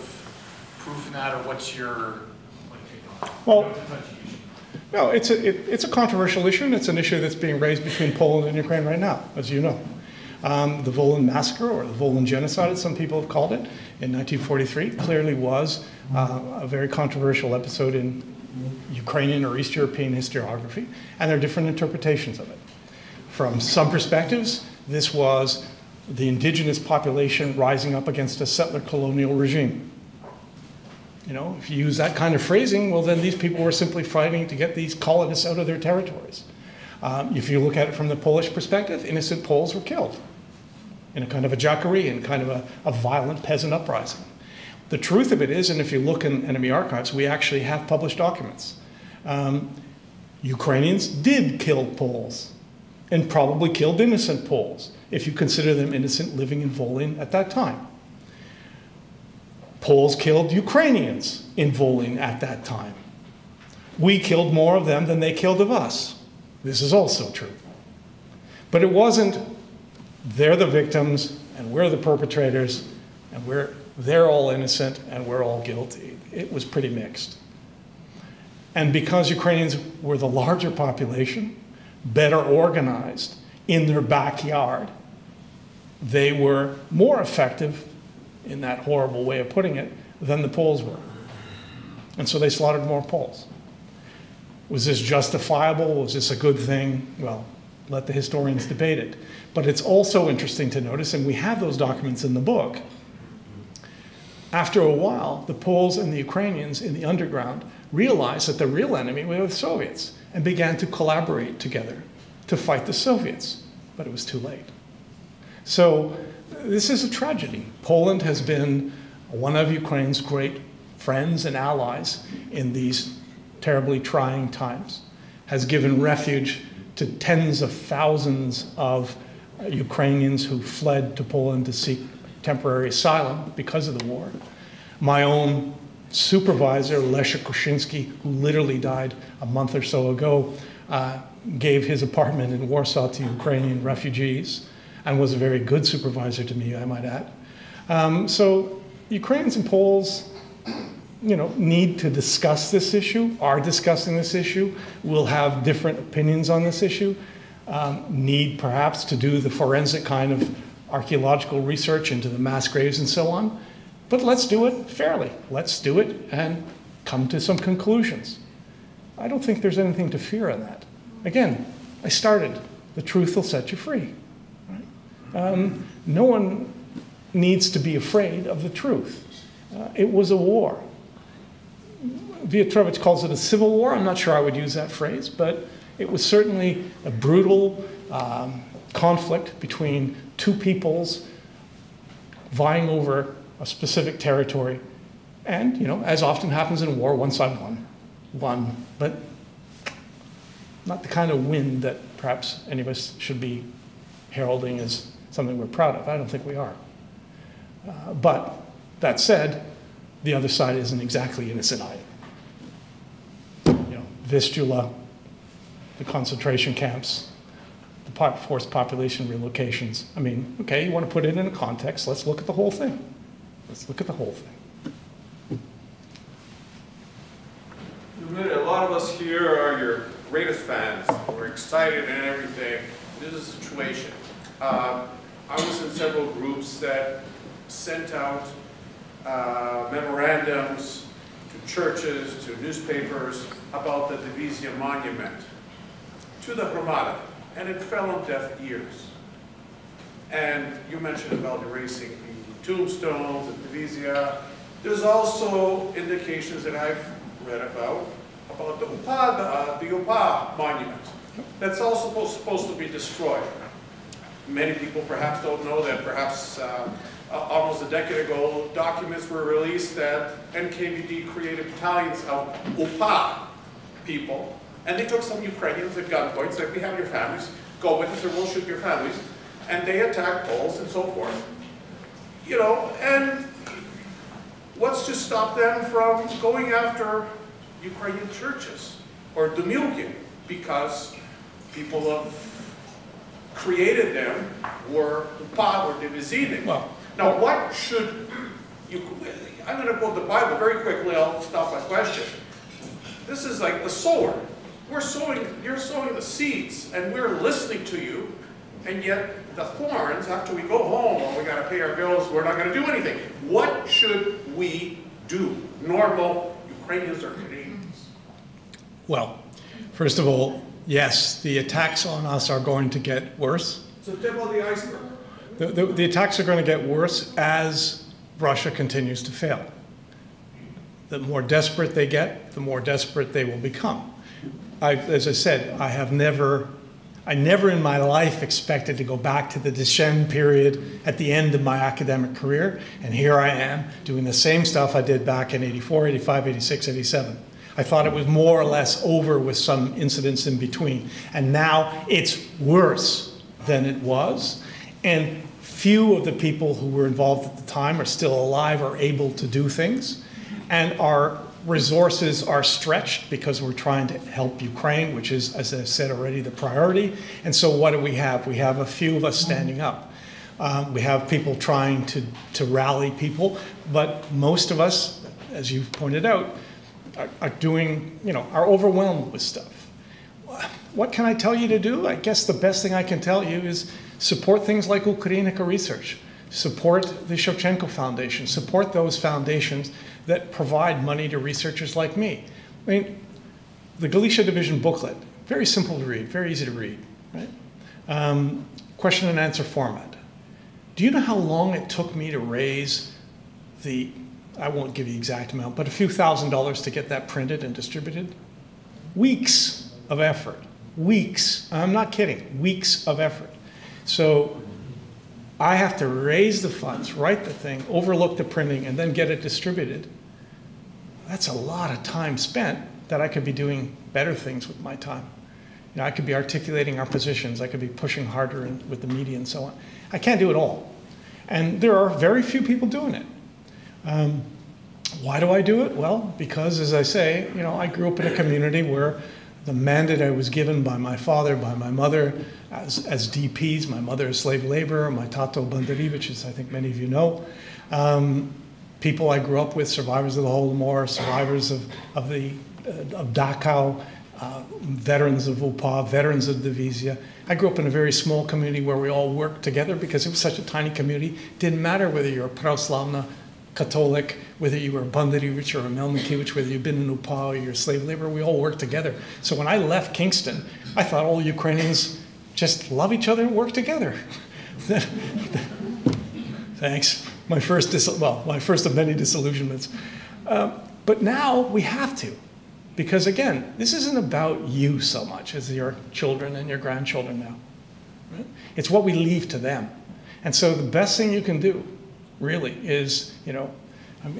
proof in that, or what's your Well, no, it's a controversial issue, and it's an issue that's being raised between Poland and Ukraine right now, as you know. The Volyn massacre, or the Volyn genocide, as some people have called it, in 1943, clearly was a very controversial episode in Ukrainian or East European historiography, and there are different interpretations of it. From some perspectives, this was the indigenous population rising up against a settler colonial regime. You know, if you use that kind of phrasing, well, then these people were simply fighting to get these colonists out of their territories. If you look at it from the Polish perspective, innocent Poles were killed in a kind of a jacquerie, in kind of a violent peasant uprising. The truth of it is, and if you look in enemy archives, we actually have published documents. Ukrainians did kill Poles, and probably killed innocent Poles, if you consider them innocent living in Volyn at that time. Poles killed Ukrainians in Volyn at that time. We killed more of them than they killed of us. This is also true. But it wasn't, they're the victims, and we're the perpetrators, and they're all innocent, and we're all guilty. It was pretty mixed. And because Ukrainians were the larger population, better organized in their backyard, they were more effective, in that horrible way of putting it, than the Poles were. And so they slaughtered more Poles. Was this justifiable? Was this a good thing? Well, let the historians debate it. But it's also interesting to notice, and we have those documents in the book, after a while, the Poles and the Ukrainians in the underground realized that the real enemy were the Soviets and began to collaborate together to fight the Soviets. But it was too late. So this is a tragedy. Poland has been one of Ukraine's great friends and allies in these terribly trying times, has given refuge to tens of thousands of Ukrainians who fled to Poland to seek temporary asylum because of the war. My own supervisor, Leszek Kuczynski, who literally died a month or so ago, gave his apartment in Warsaw to Ukrainian refugees and was a very good supervisor to me, I might add. So Ukrainians and Poles, you know, need to discuss this issue, are discussing this issue, will have different opinions on this issue, need perhaps to do the forensic kind of archaeological research into the mass graves and so on. But let's do it fairly. Let's do it and come to some conclusions. I don't think there's anything to fear in that. Again, I started, the truth will set you free. Right? No one needs to be afraid of the truth. It was a war. Wiatrowicz calls it a civil war. I'm not sure I would use that phrase, but it was certainly a brutal conflict between two peoples vying over a specific territory. And, you know, as often happens in war, one side won, but not the kind of win that perhaps any of us should be heralding as something we're proud of. I don't think we are. But that said, the other side isn't exactly innocent either. You know, Vistula, the concentration camps, the forced population relocations. I mean, okay, you want to put it in a context, let's look at the whole thing. Let's look at the whole thing. A lot of us here are your greatest fans. We're excited and everything. This is a situation. I was in several groups that sent out memorandums to churches, to newspapers about the Division monument to the Hromada, and it fell on deaf ears. And you mentioned about erasing the tombstones and Divizia. There's also indications that I've read about the UPA monument. That's also supposed to be destroyed. Many people perhaps don't know that perhaps almost a decade ago, documents were released that NKVD created battalions of UPA people, and they took some Ukrainians at gunpoint, said, we have your families, go with us or we'll shoot your families, and they attacked Poles and so forth. You know, and what's to stop them from going after Ukrainian churches or Dumilkin, because people have created them were UPA or Divizine. Well, now, what should you? I'm going to quote the Bible very quickly. I'll stop my question. This is like the sower. We're sowing. You're sowing the seeds, and we're listening to you. And yet, the thorns. After we go home, or we got to pay our bills, we're not going to do anything. What should we do? Normal Ukrainians or Canadians? well, first of all, yes, the attacks on us are going to get worse. It's the tip of the iceberg. The attacks are going to get worse as Russia continues to fail. The more desperate they get, the more desperate they will become. As I said, I never in my life expected to go back to the Deschênes period at the end of my academic career, and here I am doing the same stuff I did back in 84, 85, 86, 87. I thought it was more or less over with some incidents in between, and now it's worse than it was, and few of the people who were involved at the time are still alive or able to do things, and our resources are stretched because we're trying to help Ukraine, which is, as I said already, the priority. And so what do we have? We have a few of us standing up. We have people trying to rally people, but most of us, as you've pointed out, are doing, are overwhelmed with stuff. What can I tell you to do? I guess the best thing I can tell you is support things like Ukrainica Research, support the Shevchenko Foundation, support those foundations that provide money to researchers like me. I mean, the Galicia Division booklet, very simple to read, very easy to read, right? Question and answer format. Do you know how long it took me to raise I won't give you the exact amount, but a few $1,000s to get that printed and distributed? Weeks of effort, weeks. I'm not kidding, weeks of effort. So I have to raise the funds, write the thing, overlook the printing, and then get it distributed. That's a lot of time spent that I could be doing better things with my time. I could be articulating our positions. I could be pushing harder with the media and so on. I can't do it all. And there are very few people doing it. Why do I do it? Well, because, as I say, I grew up in a community where the mandate I was given by my father, by my mother, as DPs, my mother is slave laborer, my tato Banderevich, as I think many of you know. People I grew up with, survivors of the Holodomor, survivors of Dachau, veterans of UPA, veterans of Divisia. I grew up in a very small community where we all worked together because it was such a tiny community. Didn't matter whether you're a Pravoslavna Catholic, whether you were a Banderevich or a Melnikevich, whether you've been in UPA or you're a slave laborer, we all worked together. So when I left Kingston, I thought all Ukrainians just love each other and work together. Thanks. My first of many disillusionments. But now we have to, because again, this isn't about you so much as your children and your grandchildren now. Right? It's what we leave to them. And so the best thing you can do, really, is,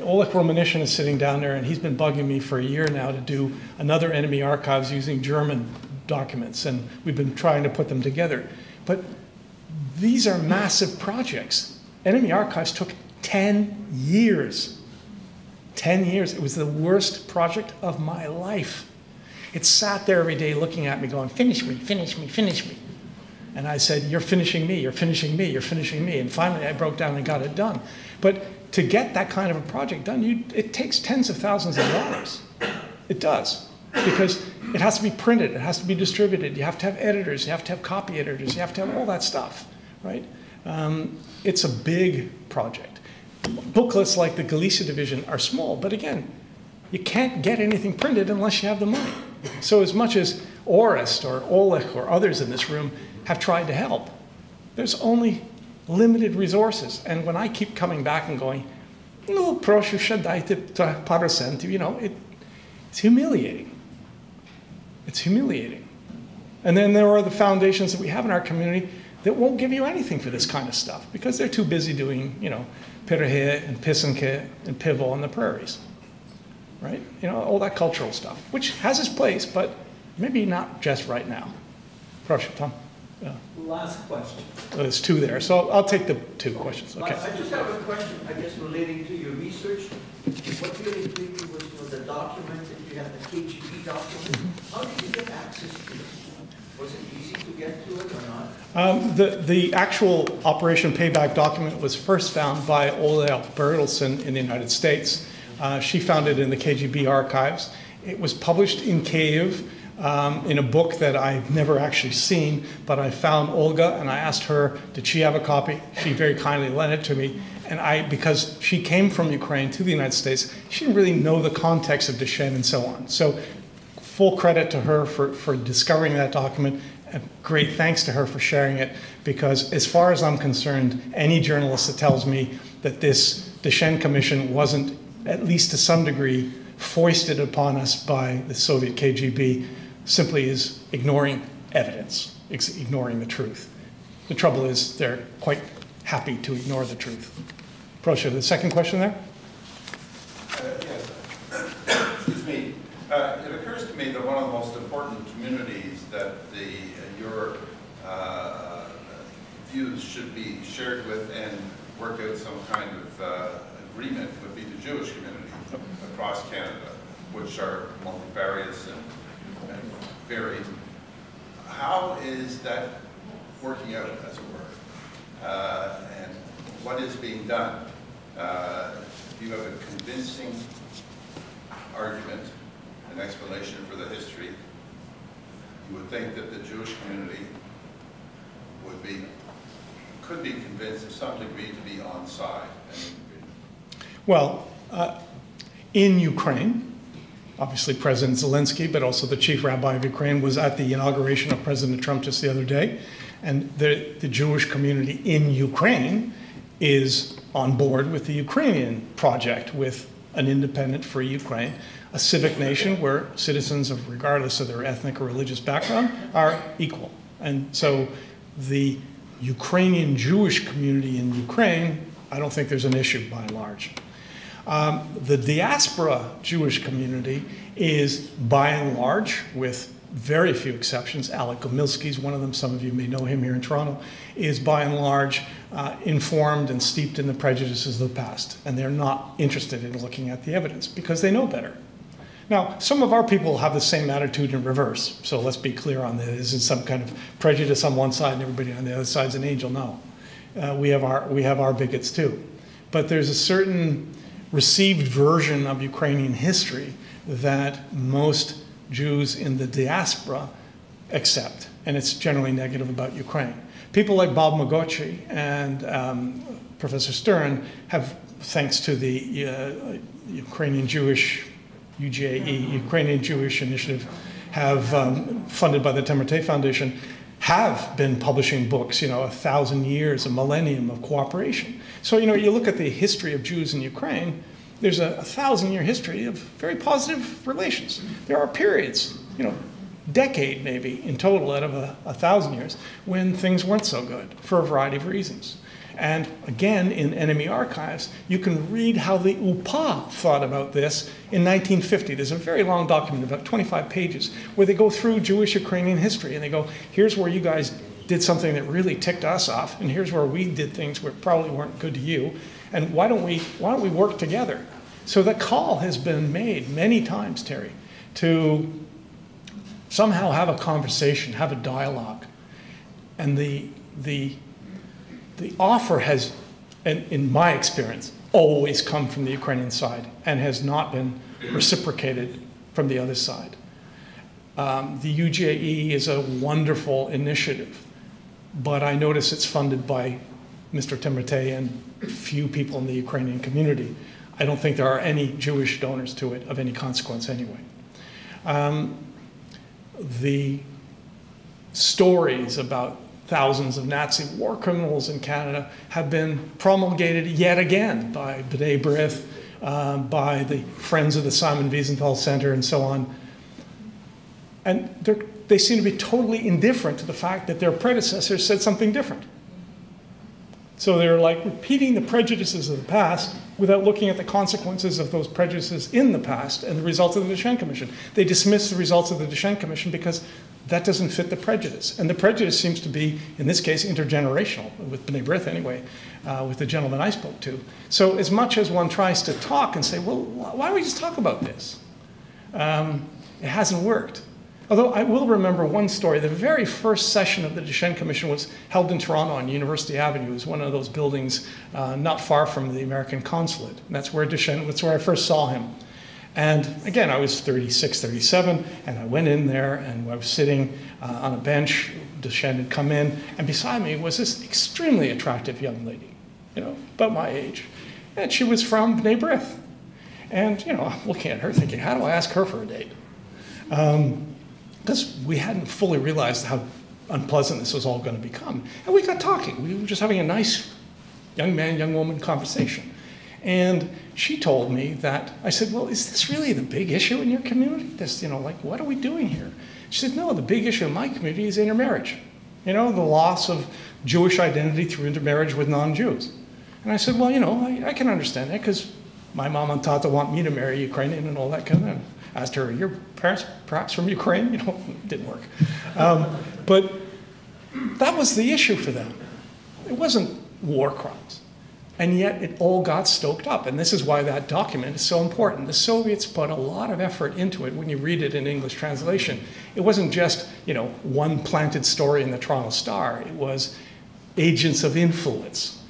Oleg Romanishin is sitting down there, and he's been bugging me for a year now to do another enemy archives using German documents, and we've been trying to put them together. But these are massive projects. Enemy archives took 10 years. 10 years. It was the worst project of my life. It sat there every day looking at me going, finish me, finish me, finish me. And I said, you're finishing me, you're finishing me, you're finishing me. And finally I broke down and got it done. But to get that kind of a project done, it takes tens of thousands of dollars. It does. Because it has to be printed, it has to be distributed, you have to have editors, you have to have copy editors, you have to have all that stuff, right? It's a big project. Booklets like the Galicia Division are small, but again, you can't get anything printed unless you have the money. So as much as Orest or Oleg or others in this room have tried to help, there's only limited resources. And when I keep coming back and going, no, proszę się dajte parę centów, it's humiliating. It's humiliating. And then there are the foundations that we have in our community that won't give you anything for this kind of stuff because they're too busy doing, Pirahé and Pisanke and Pivo on the prairies, right? All that cultural stuff, which has its place, but maybe not just right now. Proszę, Tom. Yeah. Last question. There's two there, so I'll take the two questions. Okay. I just have a question, I guess, relating to your research. What really intrigued me was the documents, that you have the KGB documents. How did you get access to them? Was it easy to get to it or not? The actual Operation Payback document was first found by Ola Bertelsen in the United States. She found it in the KGB archives. It was published in Kyiv in a book that I've never actually seen, but I found Olga and I asked her, did she have a copy? She very kindly lent it to me. And because she came from Ukraine to the United States, she didn't really know the context of Deschênes and so on. So full credit to her for discovering that document. And great thanks to her for sharing it, because as far as I'm concerned, any journalist that tells me that this Deschênes Commission wasn't, at least to some degree, foisted upon us by the Soviet KGB simply is ignoring evidence, ignoring the truth. The trouble is they're quite happy to ignore the truth. Prosha, the second question there? Yes. Excuse me. It occurs to me that one of the most important communities that your views should be shared with and work out some kind of agreement would be the Jewish community across Canada, which are multifarious and varied. How is that working out, as it were? And what is being done? Do you have a convincing argument, an explanation for the history? You would think that the Jewish community could be convinced to some degree to be on side. Well, in Ukraine, obviously President Zelensky, but also the chief rabbi of Ukraine was at the inauguration of President Trump just the other day. And the Jewish community in Ukraine is on board with the Ukrainian project, with an independent free Ukraine, a civic nation where citizens, regardless of their ethnic or religious background, are equal. And so the Ukrainian Jewish community in Ukraine, I don't think there's an issue by and large. The diaspora Jewish community is by and large, with very few exceptions, Alec Gomilsky is one of them, some of you may know him here in Toronto, is by and large informed and steeped in the prejudices of the past. And they're not interested in looking at the evidence because they know better. Now, some of our people have the same attitude in reverse. So let's be clear on this. This is some kind of prejudice on one side and everybody on the other side is an angel. No. We have our bigots too. But there's a certain received version of Ukrainian history that most Jews in the diaspora accept, and it's generally negative about Ukraine. People like Bob Mogochi and Professor Stern have, thanks to the Ukrainian Jewish, UJE, Ukrainian Jewish Initiative, have funded by the Temerté Foundation, have been publishing books, 1,000 years, a millennium of cooperation. So, you look at the history of Jews in Ukraine, there's a 1,000-year history of very positive relations. There are periods, decade maybe in total out of 1,000 years, when things weren't so good for a variety of reasons. And again, in enemy archives, you can read how the UPA thought about this in 1950. There's a very long document, about 25 pages, where they go through Jewish Ukrainian history and they go, here's where you guys did something that really ticked us off, and here's where we did things that probably weren't good to you, and why don't we work together? So the call has been made many times, Terry, to somehow have a conversation, have a dialogue. And the offer has, in my experience, always come from the Ukrainian side and has not been reciprocated from the other side. The UJE is a wonderful initiative, but I notice it's funded by Mr. Temerté and few people in the Ukrainian community. I don't think there are any Jewish donors to it of any consequence anyway. The stories about thousands of Nazi war criminals in Canada have been promulgated yet again by B'nai B'rith, by the Friends of the Simon Wiesenthal Center, and so on. And they seem to be totally indifferent to the fact that their predecessors said something different. So they're like repeating the prejudices of the past without looking at the consequences of those prejudices in the past and the results of the Deschênes Commission. They dismiss the results of the Deschênes Commission because that doesn't fit the prejudice. And the prejudice seems to be, in this case, intergenerational, with B'nai B'rith anyway, with the gentleman I spoke to. So as much as one tries to talk and say, well, why don't we just talk about this? It hasn't worked. Although I will remember one story. The very first session of the Deschênes Commission was held in Toronto on University Avenue. It was one of those buildings not far from the American consulate. And that's where I first saw him. And again, I was 36, 37, and I went in there and I was sitting on a bench. Deschênes had come in, and beside me was this extremely attractive young lady, about my age. And she was from B'nai B'rith. And, I'm looking at her thinking, how do I ask her for a date? Because we hadn't fully realized how unpleasant this was all going to become. And we got talking. We were just having a nice young man, young woman conversation. And she told me that, I said, well, is this really the big issue in your community? This, like, what are we doing here? She said, no, the big issue in my community is intermarriage. The loss of Jewish identity through intermarriage with non-Jews. And I said, well, I can understand that because my mom and tata want me to marry Ukrainian and all that kind of thing. I asked her, are your parents perhaps from Ukraine? It didn't work. But that was the issue for them. It wasn't war crimes. And yet it all got stoked up. And this is why that document is so important. The Soviets put a lot of effort into it when you read it in English translation. It wasn't just, one planted story in the Toronto Star. It was agents of influence,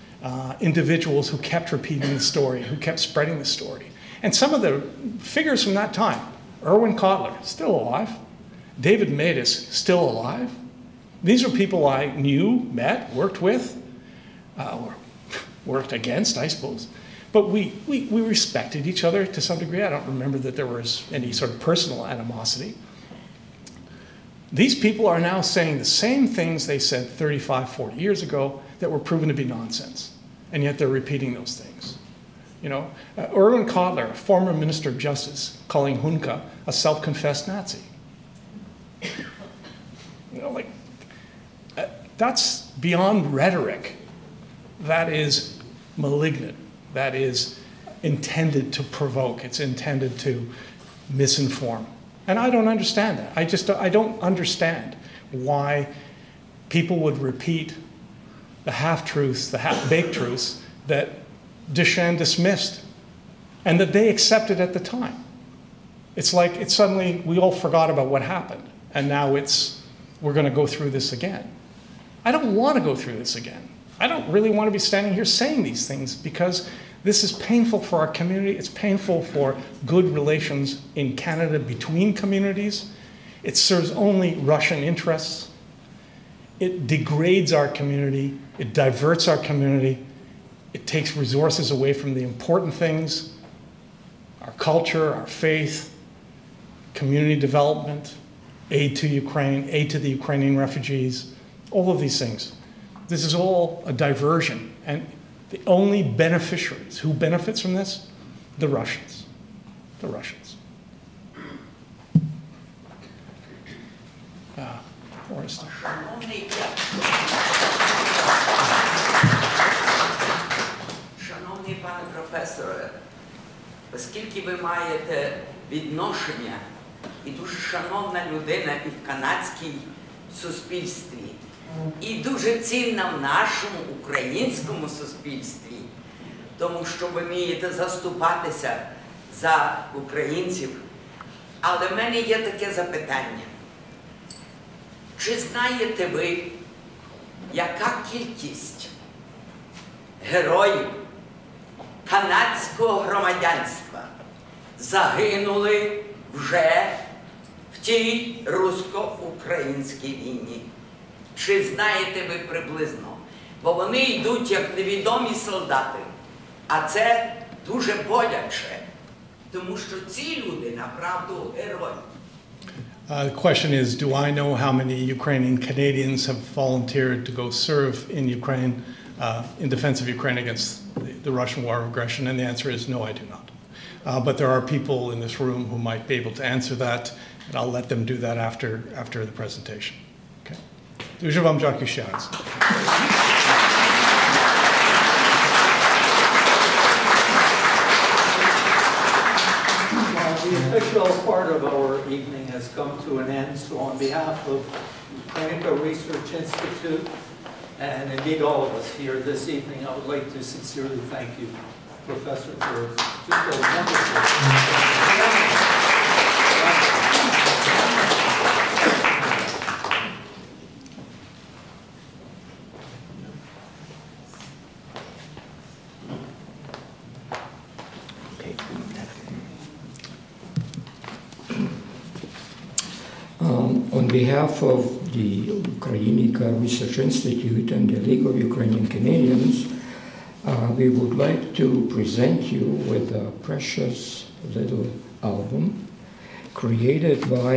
individuals who kept repeating the story, who kept spreading the story. And some of the figures from that time, Erwin Kotler, still alive. David Matus, still alive. These are people I knew, met, worked with, or worked against, I suppose. But we respected each other to some degree. I don't remember that there was any sort of personal animosity. These people are now saying the same things they said 35, 40 years ago that were proven to be nonsense. And yet they're repeating those things. Erwin Kotler, former Minister of Justice, calling Hunka a self-confessed Nazi. That's beyond rhetoric. That is malignant. That is intended to provoke. It's intended to misinform. And I don't understand that. I don't understand why people would repeat the half-truths, the half-baked truths that Deschamps dismissed and that they accepted at the time. It's like it's suddenly we all forgot about what happened and now we're going to go through this again. I don't want to go through this again. I don't really want to be standing here saying these things because this is painful for our community. It's painful for good relations in Canada between communities. It serves only Russian interests. It degrades our community. It diverts our community. It takes resources away from the important things, our culture, our faith, community development, aid to Ukraine, aid to the Ukrainian refugees, all of these things. This is all a diversion. And the only beneficiaries, who benefits from this? The Russians. The Russians. Oreste. Шановний пане професоре, оскільки ви маєте відношення і дуже шановна людина і в канадській суспільстві, і дуже цінна в нашому українському суспільстві, тому що ви вмієте заступатися за українців. Але в мене є таке запитання. Чи знаєте ви, яка кількість героїв канадського громадянства загинули вже в тій русько-українській війні? Чи знаєте ви приблизно? Бо вони йдуть як невідомі солдати, а це дуже боляче, тому що ці люди, направду, герої. The question is, do I know how many Ukrainian Canadians have volunteered to go serve in Ukraine in defense of Ukraine against the Russian war of aggression? And the answer is no, I do not. But there are people in this room who might be able to answer that, and I'll let them do that after the presentation. Okay. Дуже вам дякую ще раз. The official part of our evening has come to an end, so on behalf of Clinical Research Institute, and indeed all of us here this evening, I would like to sincerely thank you, Professor, for just a wonderful... On behalf of the Clinical Research Institute and the League of Ukrainian Canadians, we would like to present you with a precious little album created by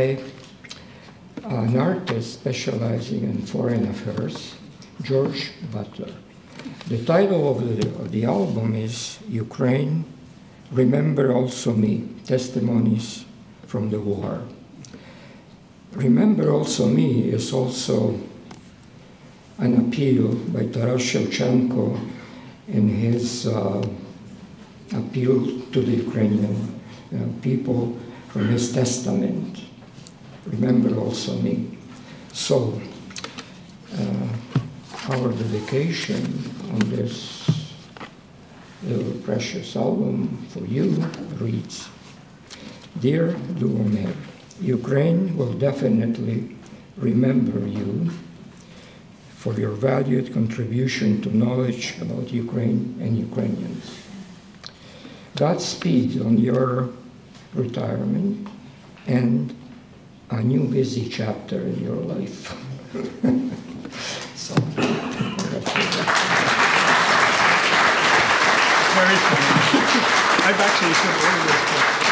an artist specializing in foreign affairs, George Butler. The title of the album is Ukraine, Remember Also Me, Testimonies from the War. Remember Also Me is also an appeal by Taras Shevchenko in his appeal to the Ukrainian people from his testament. Remember Also Me. So, our dedication on this little precious album for you reads, Dear Lubomyr, Ukraine will definitely remember you for your valued contribution to knowledge about Ukraine and Ukrainians. Godspeed on your retirement and a new busy chapter in your life. So, very funny. I've actually said all of this.